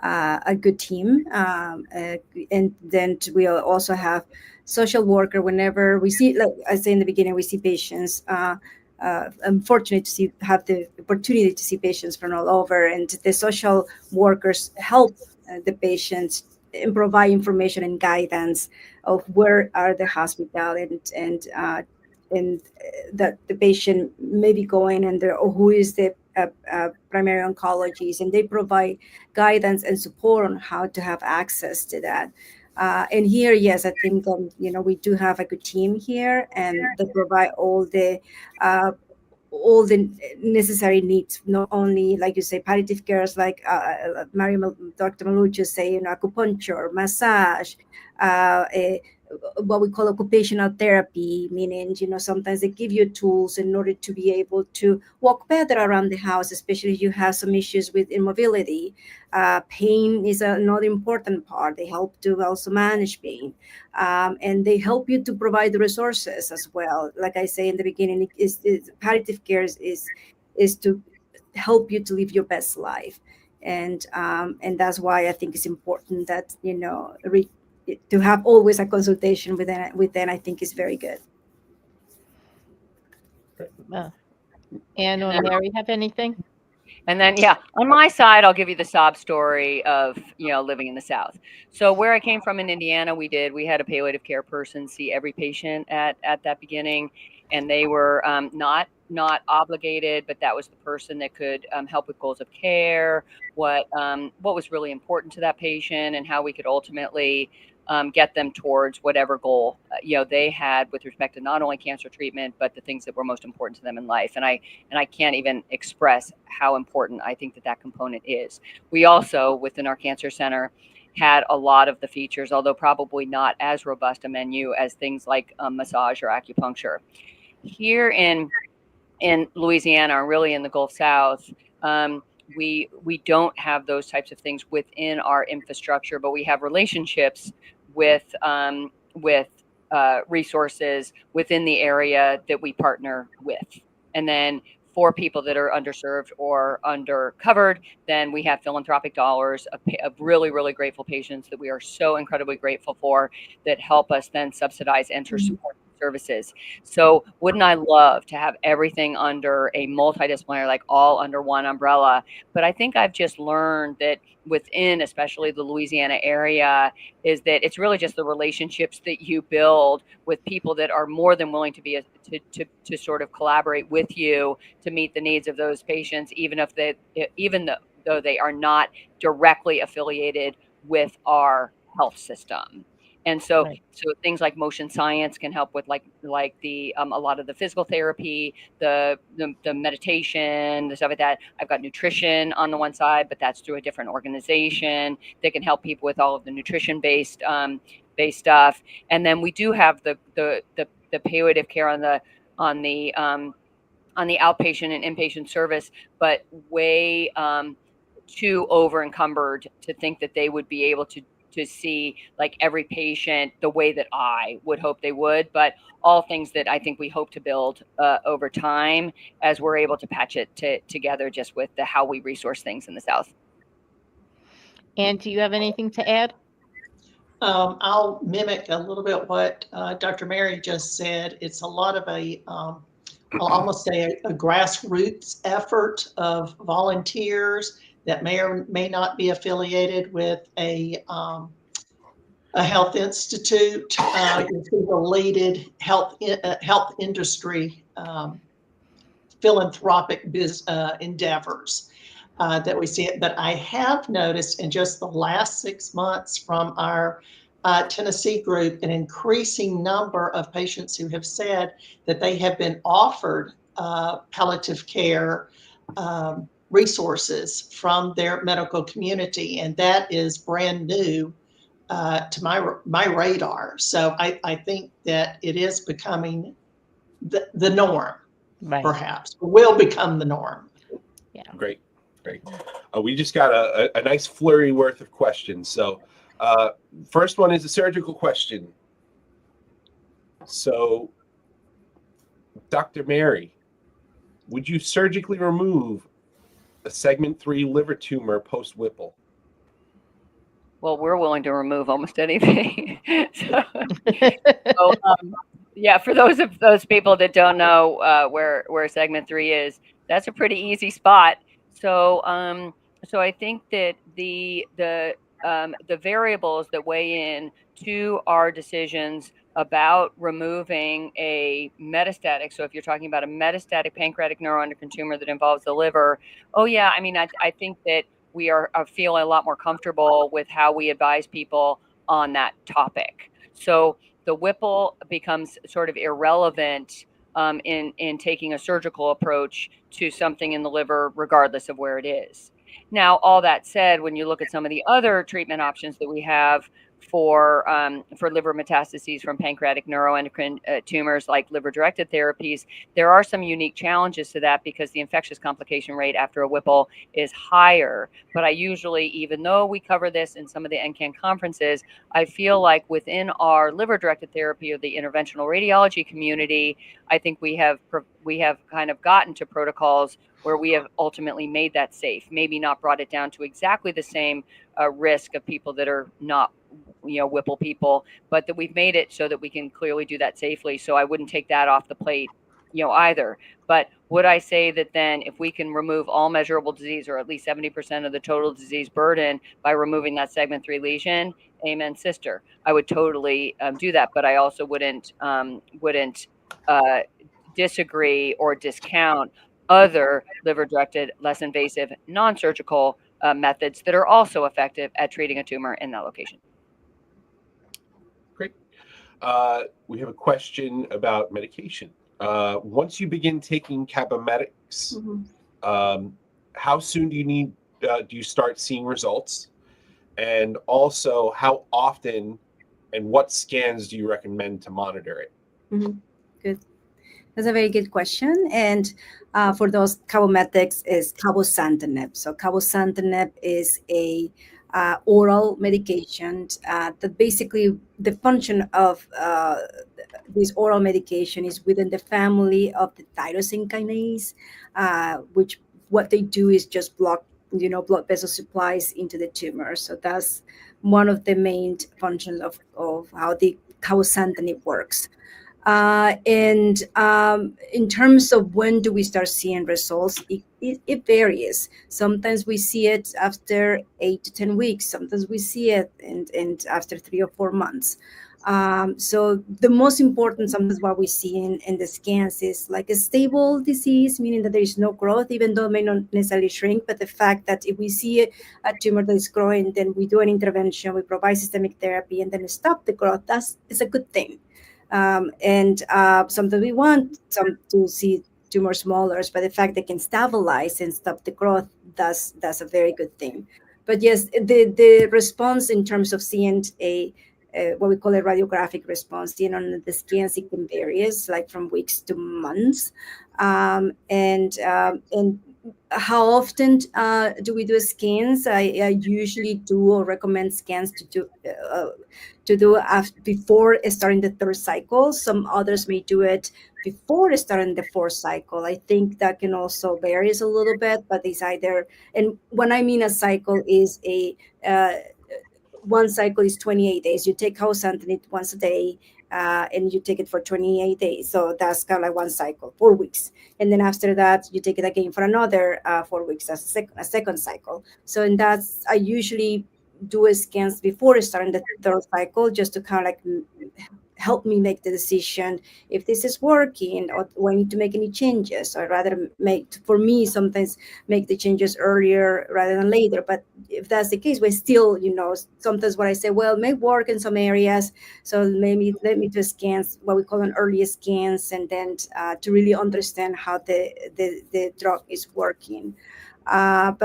a good team, and then we also have social worker. Whenever we see, like I say in the beginning, we see patients. I'm fortunate to have the opportunity to see patients from all over, and the social workers help the patients and provide information and guidance of where are the hospital and that the patient may be going, and or who is the primary oncologist, and they provide guidance and support on how to have access to that. And here, yes, I think we do have a good team here, and they provide all the necessary needs, not only, like you say, palliative cares, like Dr. Maluccio say, acupuncture, massage, what we call occupational therapy, meaning, sometimes they give you tools in order to be able to walk better around the house, especially if you have some issues with immobility. Pain is another important part. They help to also manage pain. And they help you to provide the resources as well. Like I say in the beginning, palliative care is to help you to live your best life. And that's why I think it's important that, to have always a consultation with them, I think is very good. Anne or Mary, have anything? And then, yeah, on my side, I'll give you the sob story of, living in the South. So where I came from in Indiana, we had a palliative care person see every patient at that beginning, and they were not obligated, but that was the person that could help with goals of care, what was really important to that patient, and how we could ultimately get them towards whatever goal they had with respect to not only cancer treatment, but the things that were most important to them in life. And I can't even express how important I think that component is. We also, within our cancer center, had a lot of the features, although probably not as robust a menu as things like massage or acupuncture. Here in Louisiana, or really in the Gulf South, we don't have those types of things within our infrastructure, but we have relationships with resources within the area that we partner with. And then for people that are underserved or undercovered, then we have philanthropic dollars of really, really grateful patients that we are so incredibly grateful for, that help us then subsidize and support services. So wouldn't I love to have everything under a multidisciplinary, like all under one umbrella? But I think I've just learned that within, especially the Louisiana area, is that it's really just the relationships that you build with people that are more than willing to be to sort of collaborate with you to meet the needs of those patients, even though they are not directly affiliated with our health system. And so, Right. So things like motion science can help with like the a lot of the physical therapy, the meditation, the stuff like that. I've got nutrition on the one side, but that's through a different organization that can help people with all of the nutrition based stuff. And then we do have the palliative care on the outpatient and inpatient service, but way too over encumbered to think that they would be able to see like every patient the way that I would hope they would, but all things that I think we hope to build over time as we're able to patch it together just with how we resource things in the South. And do you have anything to add? I'll mimic a little bit what Dr. Mary just said. It's a lot of I'll almost say a grassroots effort of volunteers that may or may not be affiliated with a health institute, related health industry philanthropic endeavors that we see it. But I have noticed in just the last 6 months from our Tennessee group, an increasing number of patients who have said that they have been offered palliative care resources from their medical community, and that is brand new to my radar. So I think that it is becoming the norm, Right. perhaps will become the norm. Yeah. Great. We just got a nice flurry worth of questions. So first one is a surgical question. So Dr. Mary, would you surgically remove a segment 3 liver tumor post-Whipple? Well, we're willing to remove almost anything. Yeah, for those people that don't know where segment 3 is, that's a pretty easy spot. So I think that the variables that weigh in to our decisions about removing a metastatic, so if you're talking about a metastatic pancreatic neuroendocrine tumor that involves the liver, I think that we feel a lot more comfortable with how we advise people on that topic. So the Whipple becomes sort of irrelevant in taking a surgical approach to something in the liver, regardless of where it is. Now, all that said, when you look at some of the other treatment options that we have for liver metastases from pancreatic neuroendocrine tumors, like liver-directed therapies, there are some unique challenges to that because the infectious complication rate after a Whipple is higher. But I usually, even though we cover this in some of the NCAN conferences, I feel like within our liver-directed therapy or the interventional radiology community, I think we have kind of gotten to protocols where we have ultimately made that safe, maybe not brought it down to exactly the same risk of people that are not, Whipple people, but that we've made it so that we can clearly do that safely. So I wouldn't take that off the plate, either. But would I say that then if we can remove all measurable disease, or at least 70% of the total disease burden by removing that segment 3 lesion, amen, sister, I would totally do that. But I also wouldn't disagree or discount other liver-directed, less invasive, non-surgical methods that are also effective at treating a tumor in that location. Great. We have a question about medication. Once you begin taking Cabometyx, how soon do you start seeing results? And also, how often and what scans do you recommend to monitor it? Good. That's a very good question. And for those, Cabometyx is cabozantinib. So cabozantinib is a oral medication that basically the function of this oral medication is within the family of the tyrosine kinase, which what they do is just block blood vessel supplies into the tumor. So that's one of the main functions of how the cabozantinib works. And in terms of when do we start seeing results, it varies. Sometimes we see it after 8 to 10 weeks. Sometimes we see it and after 3 or 4 months. So the most important, sometimes what we see in the scans is like a stable disease, meaning that there is no growth, even though it may not necessarily shrink. But the fact that if we see a tumor that is growing, then we do an intervention, we provide systemic therapy, and then we stop the growth, it's a good thing. And sometimes we want to see tumors smaller, but the fact they can stabilize and stop the growth, that's a very good thing. But yes, the response in terms of seeing what we call a radiographic response, on the scans, it can vary, like from weeks to months. And how often do we do scans? I usually do or recommend scans to do before starting the 3rd cycle. Some others may do it before starting the 4th cycle. I think that can also varies a little bit, but it's either, and when I mean a cycle is one cycle is 28 days. You take cabozantinib once a day, and you take it for 28 days. So that's kind of like one cycle, 4 weeks. And then after that, you take it again for another 4 weeks, a second cycle. So in that, I usually do scans before starting the 3rd cycle, just to kind of like help me make the decision if this is working or do I need to make any changes. I'd rather for me, sometimes make the changes earlier rather than later. But if that's the case, we still, sometimes what I say, well, it may work in some areas. So maybe let me do scans, what we call an early scans, and then to really understand how the drug is working. And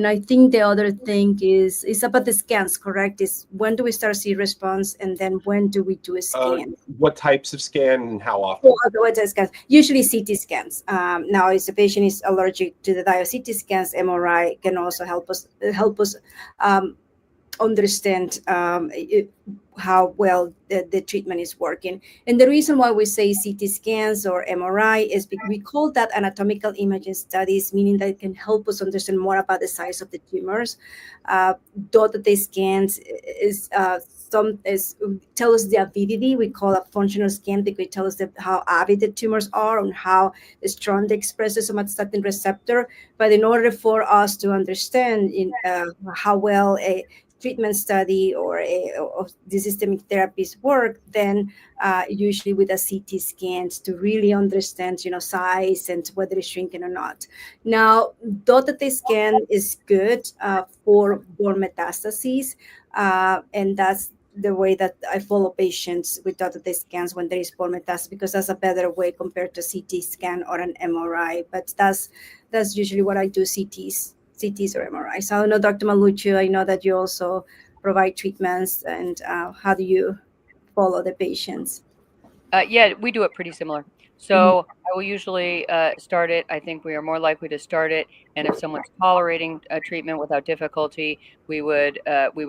I think the other thing is about the scans, correct? Is when do we start see response, and then when do we do a scan? What types of scan and how often? What scans? Usually CT scans. Now, if the patient is allergic to the CT scans, MRI can also help us understand how well the treatment is working. And the reason why we say CT scans or MRI is because we call that anatomical imaging studies, meaning that it can help us understand more about the size of the tumors. Dotted scans tell us the avidity. We call a functional scan because it tells us how avid the tumors are and how strong they express the somatostatin receptor. But in order for us to understand how well a treatment study or the systemic therapies work, then usually with a CT scans to really understand, size and whether it's shrinking or not. Now, dotted scan is good for bone metastases, and that's the way that I follow patients with dotted scans when there is bone metastasis, because that's a better way compared to CT scan or an MRI. But that's usually what I do, CTs or MRI. So I don't know, Dr. Maluccio, I know that you also provide treatments, and how do you follow the patients? Yeah, we do it pretty similar. So I will usually start it. I think we are more likely to start it, and if someone's tolerating a treatment without difficulty, we would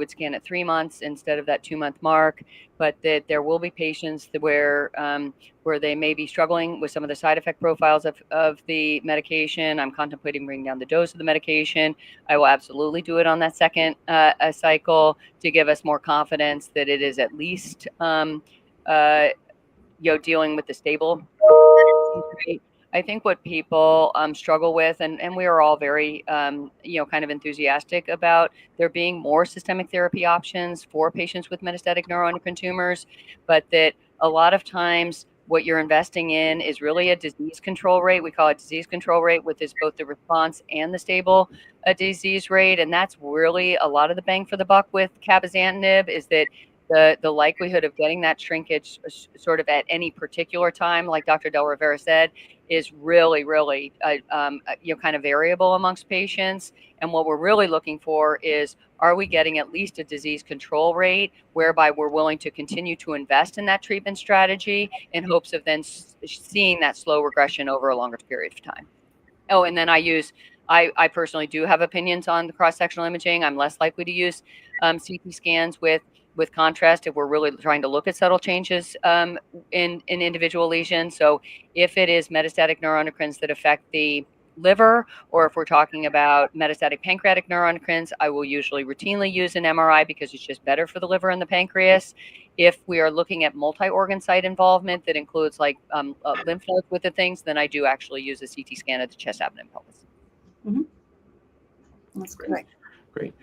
scan at 3 months instead of that 2-month mark. But that there will be patients where they may be struggling with some of the side effect profiles of the medication. I'm contemplating bringing down the dose of the medication. I will absolutely do it on that second cycle to give us more confidence that it is at least dealing with the stable. I think what people struggle with, and we are all very, kind of enthusiastic about there being more systemic therapy options for patients with metastatic neuroendocrine tumors, but that a lot of times what you're investing in is really a disease control rate. We call it disease control rate, which is both the response and the stable disease rate. And that's really a lot of the bang for the buck with cabozantinib, is that the likelihood of getting that shrinkage sort of at any particular time, like Dr. Del Rivera said, is really, really, kind of variable amongst patients. And what we're really looking for is, are we getting at least a disease control rate whereby we're willing to continue to invest in that treatment strategy in hopes of then seeing that slow regression over a longer period of time. Oh, and then I personally do have opinions on the cross-sectional imaging. I'm less likely to use CT scans with contrast if we're really trying to look at subtle changes in individual lesions. So if it is metastatic neuroendocrines that affect the liver, or if we're talking about metastatic pancreatic neuroendocrines, I will usually routinely use an MRI because it's just better for the liver and the pancreas. If we are looking at multi-organ site involvement that includes like lymph nodes with the things, then I do actually use a CT scan of the chest, abdomen, pelvis. Mm-hmm. That's correct. Great.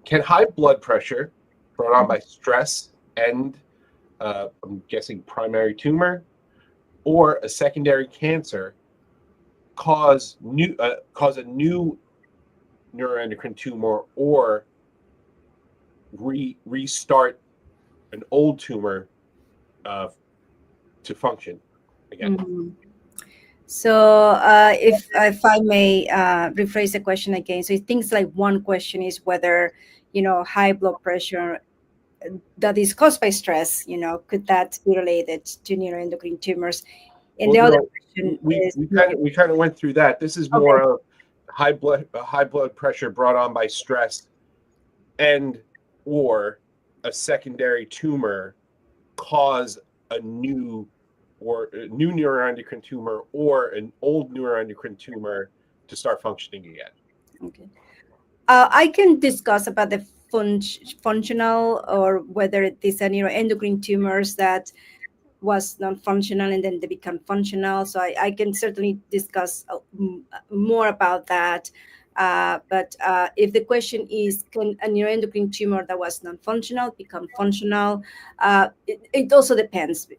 Can high blood pressure brought on by stress and I'm guessing primary tumor or a secondary cancer cause a new neuroendocrine tumor or restart an old tumor to function again? Mm-hmm. So if I may rephrase the question again, so it thinks like one question is whether, high blood pressure that is caused by stress, could that be related to neuroendocrine tumors? And the other question is, we kind of went through that. This is more of high blood pressure brought on by stress and or a secondary tumor cause a new neuroendocrine tumor or an old neuroendocrine tumor to start functioning again. Okay. I can discuss about the functional or whether it is a neuroendocrine tumors that was non-functional and then they become functional. So I can certainly discuss more about that. But if the question is, can a neuroendocrine tumor that was non-functional become functional? It also depends.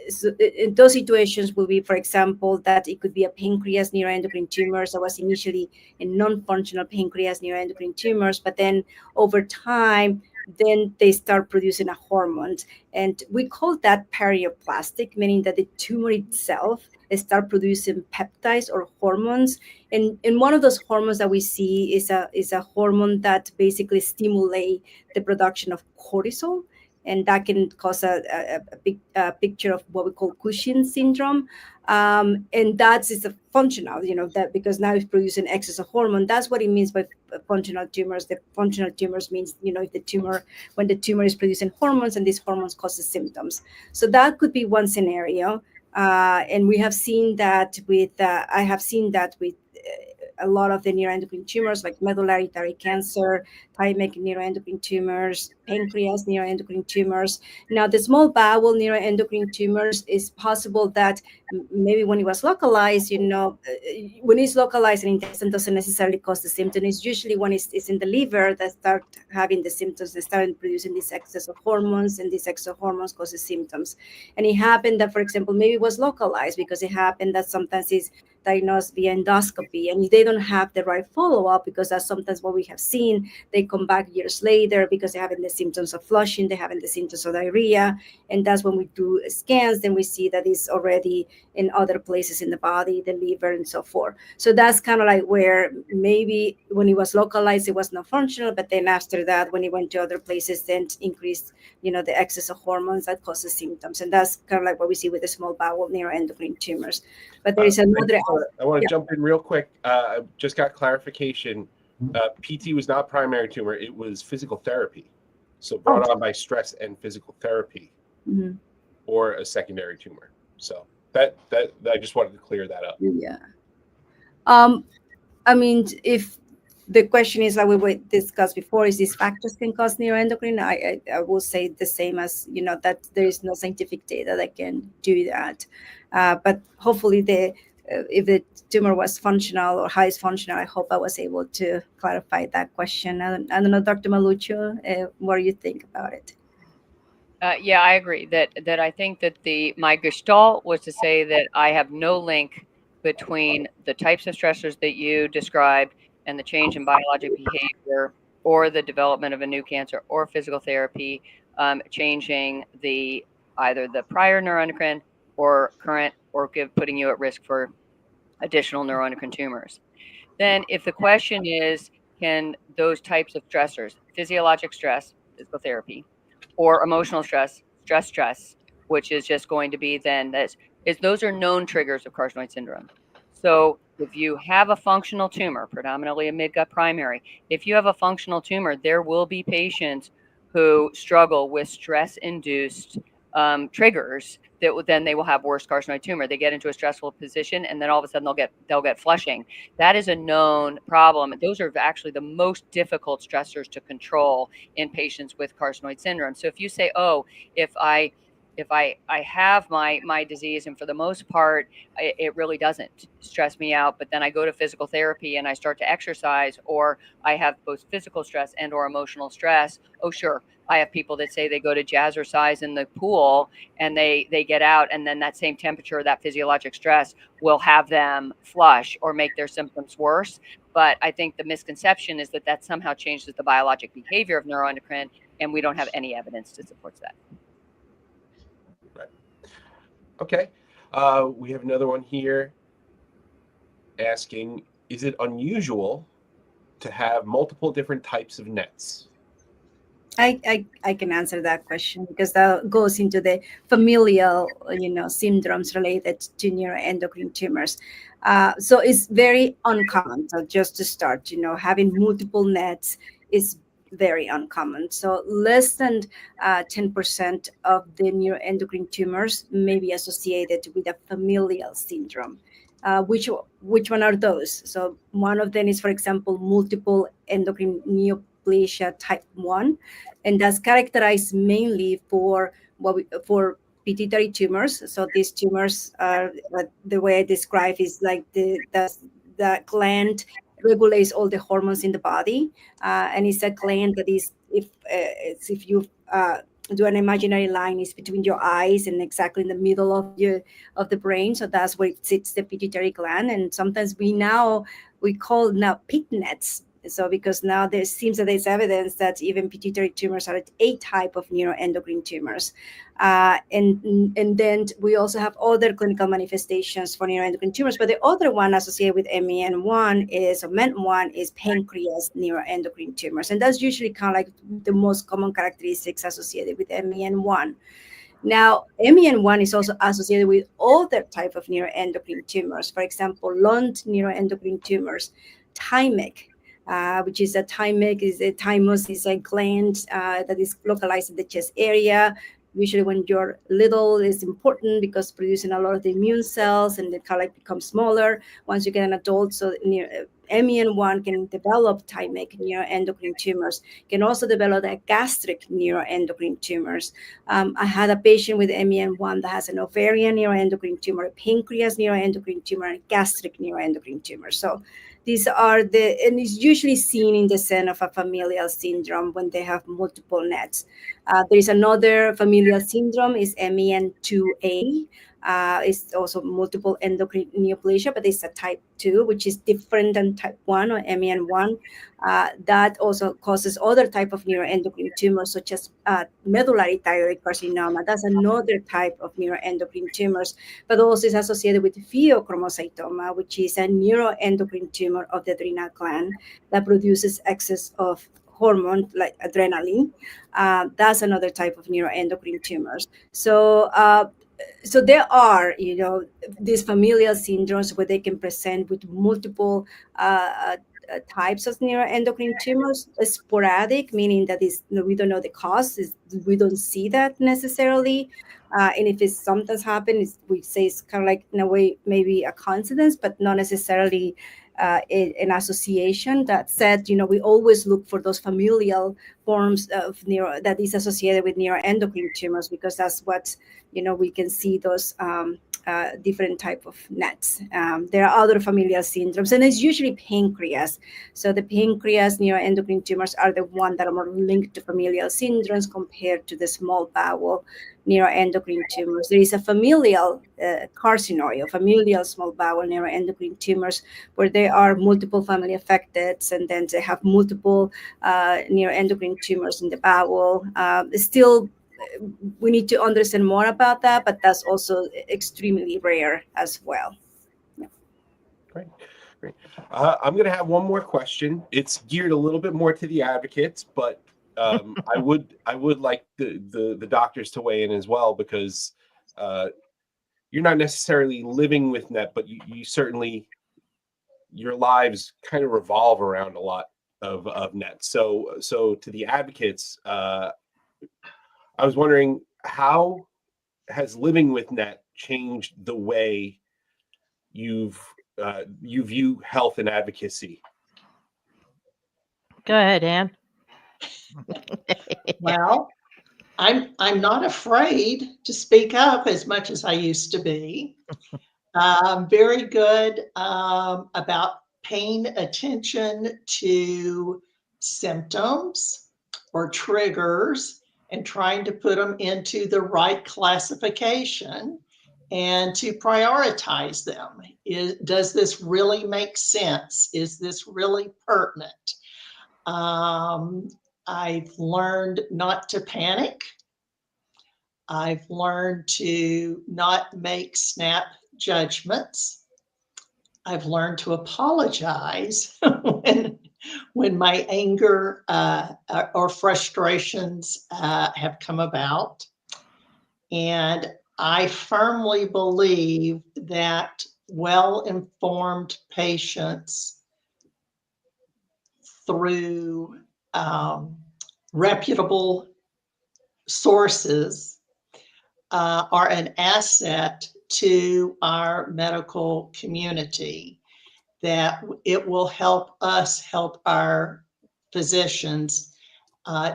So in those situations will be, for example, that it could be a pancreas neuroendocrine tumor that was initially a non-functional pancreas neuroendocrine tumors, but then over time, then they start producing a hormone. And we call that perioplastic, meaning that the tumor itself start producing peptides or hormones. And one of those hormones that we see is a hormone that basically stimulate the production of cortisol. And that can cause a big picture of what we call Cushing syndrome. And that is a functional, that because now it's producing excess of hormone. That's what it means by functional tumors. The functional tumors means, if when the tumor is producing hormones and these hormones causes symptoms. So that could be one scenario. And we have seen that I have seen that with a lot of the neuroendocrine tumors like medullary cancer, thymic neuroendocrine tumors, pancreas neuroendocrine tumors. Now, the small bowel neuroendocrine tumors is possible that maybe when it was localized, when it's localized in intestine doesn't necessarily cause the symptom. It's usually when it's in the liver that start having the symptoms, they start producing this excess of hormones, and this excess of hormones causes symptoms. And it happened that, for example, maybe it was localized because it happened that sometimes it's diagnosed via endoscopy, and they don't have the right follow-up because that's sometimes what we have seen. They come back years later because they're having the symptoms of flushing, they're having the symptoms of diarrhea, and that's when we do scans, then we see that it's already in other places in the body, the liver and so forth. So that's kind of like where maybe when it was localized, it was not functional, but then after that, when it went to other places, then increased, the excess of hormones that causes symptoms. And that's kind of like what we see with the small bowel neuroendocrine tumors. But there is another. I want to jump in real quick. I just got clarification. PT was not primary tumor; it was physical therapy, so brought on by stress and physical therapy, or a secondary tumor. So that I just wanted to clear that up. Yeah. I mean, if the question is like we discussed before, is these factors can cause neuroendocrine? I will say the same as, that there is no scientific data that can do that. But hopefully if the tumor was functional or highest functional, I hope I was able to clarify that question. I don't know, Dr. Maluccio, what do you think about it? Yeah, I agree that I think that my gestalt was to say that I have no link between the types of stressors that you described and the change in biologic behavior or the development of a new cancer or physical therapy changing either the prior neuroendocrine or current or putting you at risk for additional neuroendocrine tumors. Then if the question is, can those types of stressors, physiologic stress, physical therapy, or emotional stress, which is just going to be then those are known triggers of carcinoid syndrome. So if you have a functional tumor, predominantly a midgut primary, if you have a functional tumor, there will be patients who struggle with stress-induced triggers then they will have worse carcinoid tumor. They get into a stressful position, and then all of a sudden they'll get flushing. That is a known problem. Those are actually the most difficult stressors to control in patients with carcinoid syndrome. So if you say, oh, if I have my disease, and for the most part, it really doesn't stress me out, but then I go to physical therapy and I start to exercise, or I have both physical stress and or emotional stress. Oh, sure. I have people that say they go to jazzercise in the pool and they get out, and then that same temperature, that physiologic stress will have them flush or make their symptoms worse. But I think the misconception is that somehow changes the biologic behavior of neuroendocrine, and we don't have any evidence to support that. Right. Okay. We have another one here asking, is it unusual to have multiple different types of nets? I can answer that question because that goes into the familial, syndromes related to neuroendocrine tumors. So it's very uncommon. So just to start, having multiple nets is very uncommon. So less than 10% of the neuroendocrine tumors may be associated with a familial syndrome. Which one are those? So one of them is, for example, multiple endocrine neoplasia type 1, and that's characterized mainly for pituitary tumors. So these tumors are, the way I describe is like the gland regulates all the hormones in the body, and it's a gland that is, if you do an imaginary line, is between your eyes and exactly in the middle of the brain. So that's where it sits, the pituitary gland. And sometimes we call now pig nets. So because now there seems that there's evidence that even pituitary tumors are a type of neuroendocrine tumors. And then we also have other clinical manifestations for neuroendocrine tumors, but the other one associated with MEN1 is pancreas neuroendocrine tumors. And that's usually kind of like the most common characteristics associated with MEN1. Now, MEN1 is also associated with other type of neuroendocrine tumors. For example, lung neuroendocrine tumors, thymic, which is thymus is a gland that is localized in the chest area. Usually when you're little, it's important because producing a lot of the immune cells, and they kind of become smaller once you get an adult. So MEN1 can develop thymic neuroendocrine tumors, can also develop gastric neuroendocrine tumors. I had a patient with MEN1 that has an ovarian neuroendocrine tumor, a pancreas neuroendocrine tumor, and gastric neuroendocrine tumor. So these are and it's usually seen in the sense of a familial syndrome when they have multiple nets. There is another familial syndrome, is MEN2A. It's also multiple endocrine neoplasia, but it's a type 2, which is different than type 1 or MEN1. That also causes other type of neuroendocrine tumors, such as medullary thyroid carcinoma. That's another type of neuroendocrine tumors, but also is associated with pheochromocytoma, which is a neuroendocrine tumor of the adrenal gland that produces excess of hormone like adrenaline. That's another type of neuroendocrine tumors. So there are, these familial syndromes where they can present with multiple types of neuroendocrine tumors. Sporadic, meaning that we don't know the cause. We don't see that necessarily. And if it's sometimes happens, we say it's kind of like, in a way, maybe a coincidence, but not necessarily an association. That said, we always look for those familial forms of that is associated with neuroendocrine tumors, because that's what, we can see those different type of nets. There are other familial syndromes, and it's usually pancreas. So the pancreas neuroendocrine tumors are the one that are more linked to familial syndromes compared to the small bowel neuroendocrine tumors. There is a familial carcinoid, or familial small bowel neuroendocrine tumors, where there are multiple family affected, and then they have multiple neuroendocrine tumors in the bowel. Still, we need to understand more about that, but that's also extremely rare as well. Yeah. Great. I'm going to have one more question. It's geared a little bit more to the advocates, but I would like the doctors to weigh in as well, because you're not necessarily living with NET, but you certainly, your lives kind of revolve around a lot of NET. So to the advocates, I was wondering, how has living with NET changed the way you view health and advocacy? Go ahead, Ann. Well, I'm not afraid to speak up as much as I used to be. I'm very good about paying attention to symptoms or triggers and trying to put them into the right classification and to prioritize them. Does this really make sense? Is this really pertinent? I've learned not to panic. I've learned to not make snap judgments. I've learned to apologize when my anger or frustrations have come about. And I firmly believe that well-informed patients through reputable sources are an asset to our medical community, that it will help us help our physicians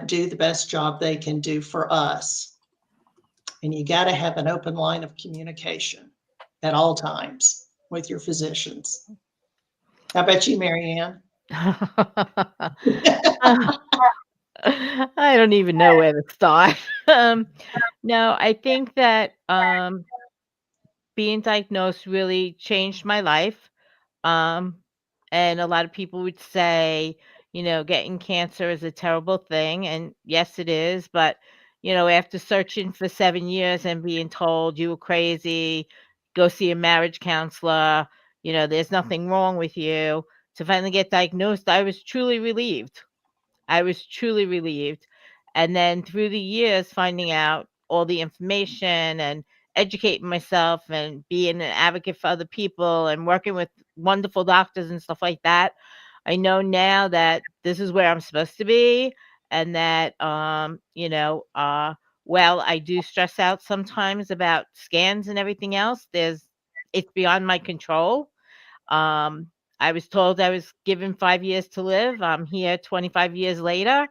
do the best job they can do for us. And you got to have an open line of communication at all times with your physicians. How about you, Marianne? I don't even know where to start. No, I think that being diagnosed really changed my life. Um, and a lot of people would say, getting cancer is a terrible thing. And yes, it is. But, after searching for 7 years and being told you were crazy, go see a marriage counselor, there's nothing wrong with you, to finally get diagnosed, I was truly relieved. I was truly relieved. And then through the years, finding out all the information and educating myself and being an advocate for other people and working with wonderful doctors and stuff like that, I know now that this is where I'm supposed to be, and that, well, I do stress out sometimes about scans and everything else. It's beyond my control. um, I was told I was given 5 years to live. I'm here 25 years later.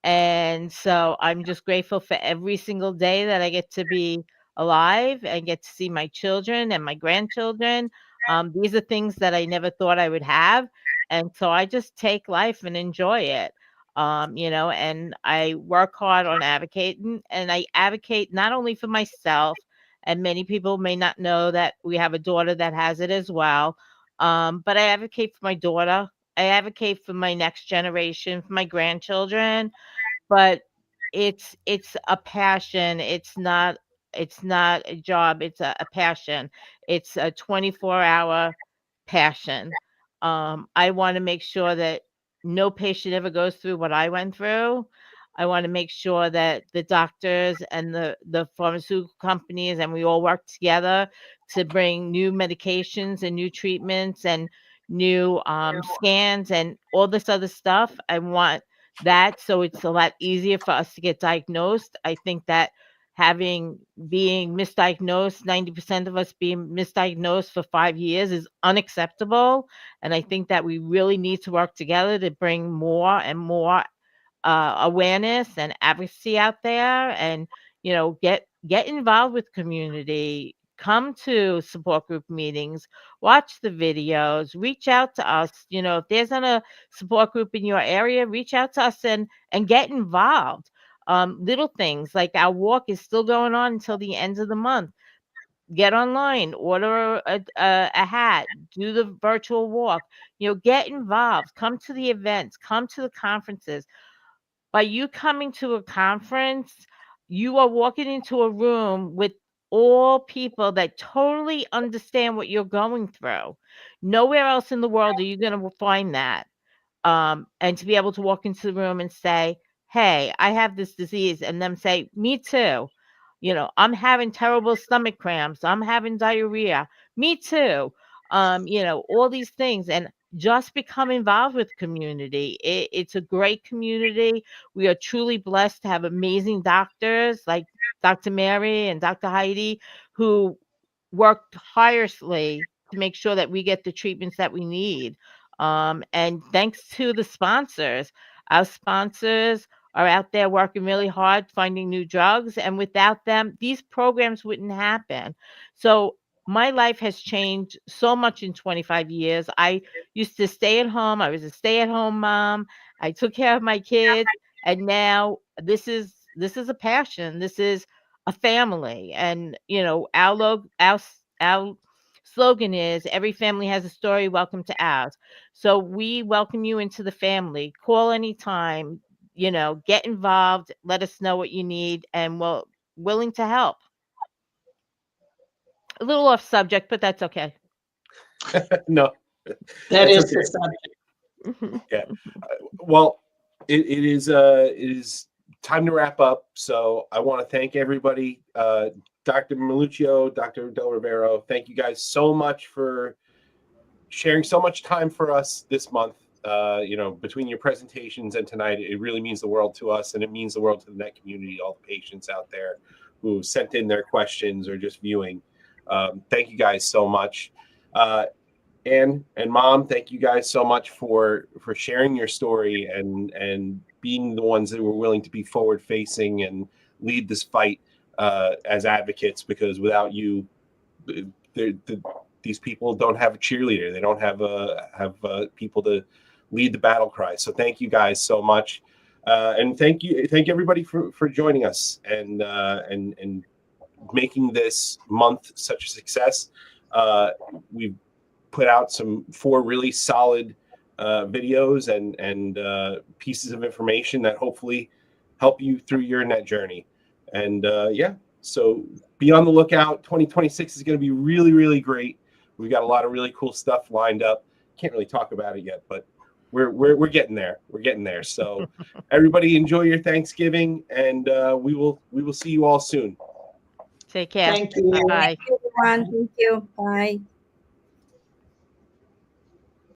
And so I'm just grateful for every single day that I get to be alive and get to see my children and my grandchildren. These are things that I never thought I would have. And so I just take life and enjoy it. And I work hard on advocating, and I advocate not only for myself, and many people may not know that we have a daughter that has it as well. But I advocate for my daughter. I advocate for my next generation, for my grandchildren. But it's a passion. It's not a job. It's a passion. It's a 24-hour passion. I want to make sure that no patient ever goes through what I went through. I want to make sure that the doctors and the pharmaceutical companies and we all work together to bring new medications and new treatments and new scans and all this other stuff. I want that, so it's a lot easier for us to get diagnosed. I think that being misdiagnosed, 90% of us being misdiagnosed for 5 years is unacceptable. And I think that we really need to work together to bring more and more awareness and advocacy out there, and get involved with community. Come to support group meetings, watch the videos, reach out to us. If there's not a support group in your area, reach out to us and get involved. Little things like our walk is still going on until the end of the month. Get online, order a hat, do the virtual walk. Get involved, come to the events, come to the conferences. By you coming to a conference, you are walking into a room with all people that totally understand what you're going through. Nowhere else in the world are you going to find that. And to be able to walk into the room and say, "Hey, I have this disease," and them say, "Me too. I'm having terrible stomach cramps. I'm having diarrhea. Me too." All these things, and just become involved with community. It's a great community. We are truly blessed to have amazing doctors like Dr. Mary and Dr. Heidi, who worked tirelessly to make sure that we get the treatments that we need. And thanks to the sponsors, our sponsors are out there working really hard finding new drugs. And without them, these programs wouldn't happen. So my life has changed so much in 25 years. I used to stay at home. I was a stay-at-home mom. I took care of my kids. And now this is a passion. This is a family. And our slogan is every family has a story, welcome to ours. So we welcome you into the family. Call anytime, get involved, let us know what you need, and we're willing to help. A little off subject, but that's okay. No, That that's is okay. the subject. Yeah. Well, it is time to wrap up. So I want to thank everybody. Dr. Maluccio, Dr. Del Rivero, thank you guys so much for sharing so much time for us this month. Between your presentations and tonight, it really means the world to us, and it means the world to the NET community, all the patients out there who sent in their questions or just viewing. Thank you guys so much. And Mom, thank you guys so much for sharing your story and being the ones that were willing to be forward facing and lead this fight as advocates, because without you, these people don't have a cheerleader. They don't have people to lead the battle cry. So thank you guys so much, and thank everybody for joining us and making this month such a success. We've put out 4 really solid videos and pieces of information that hopefully help you through your NET journey. And so be on the lookout. 2026 is going to be really, really great. We've got a lot of really cool stuff lined up. Can't really talk about it yet, but we're getting there. We're getting there. So everybody enjoy your Thanksgiving, and we will see you all soon. Take care. Thank you. Bye. Everyone, thank you. Bye.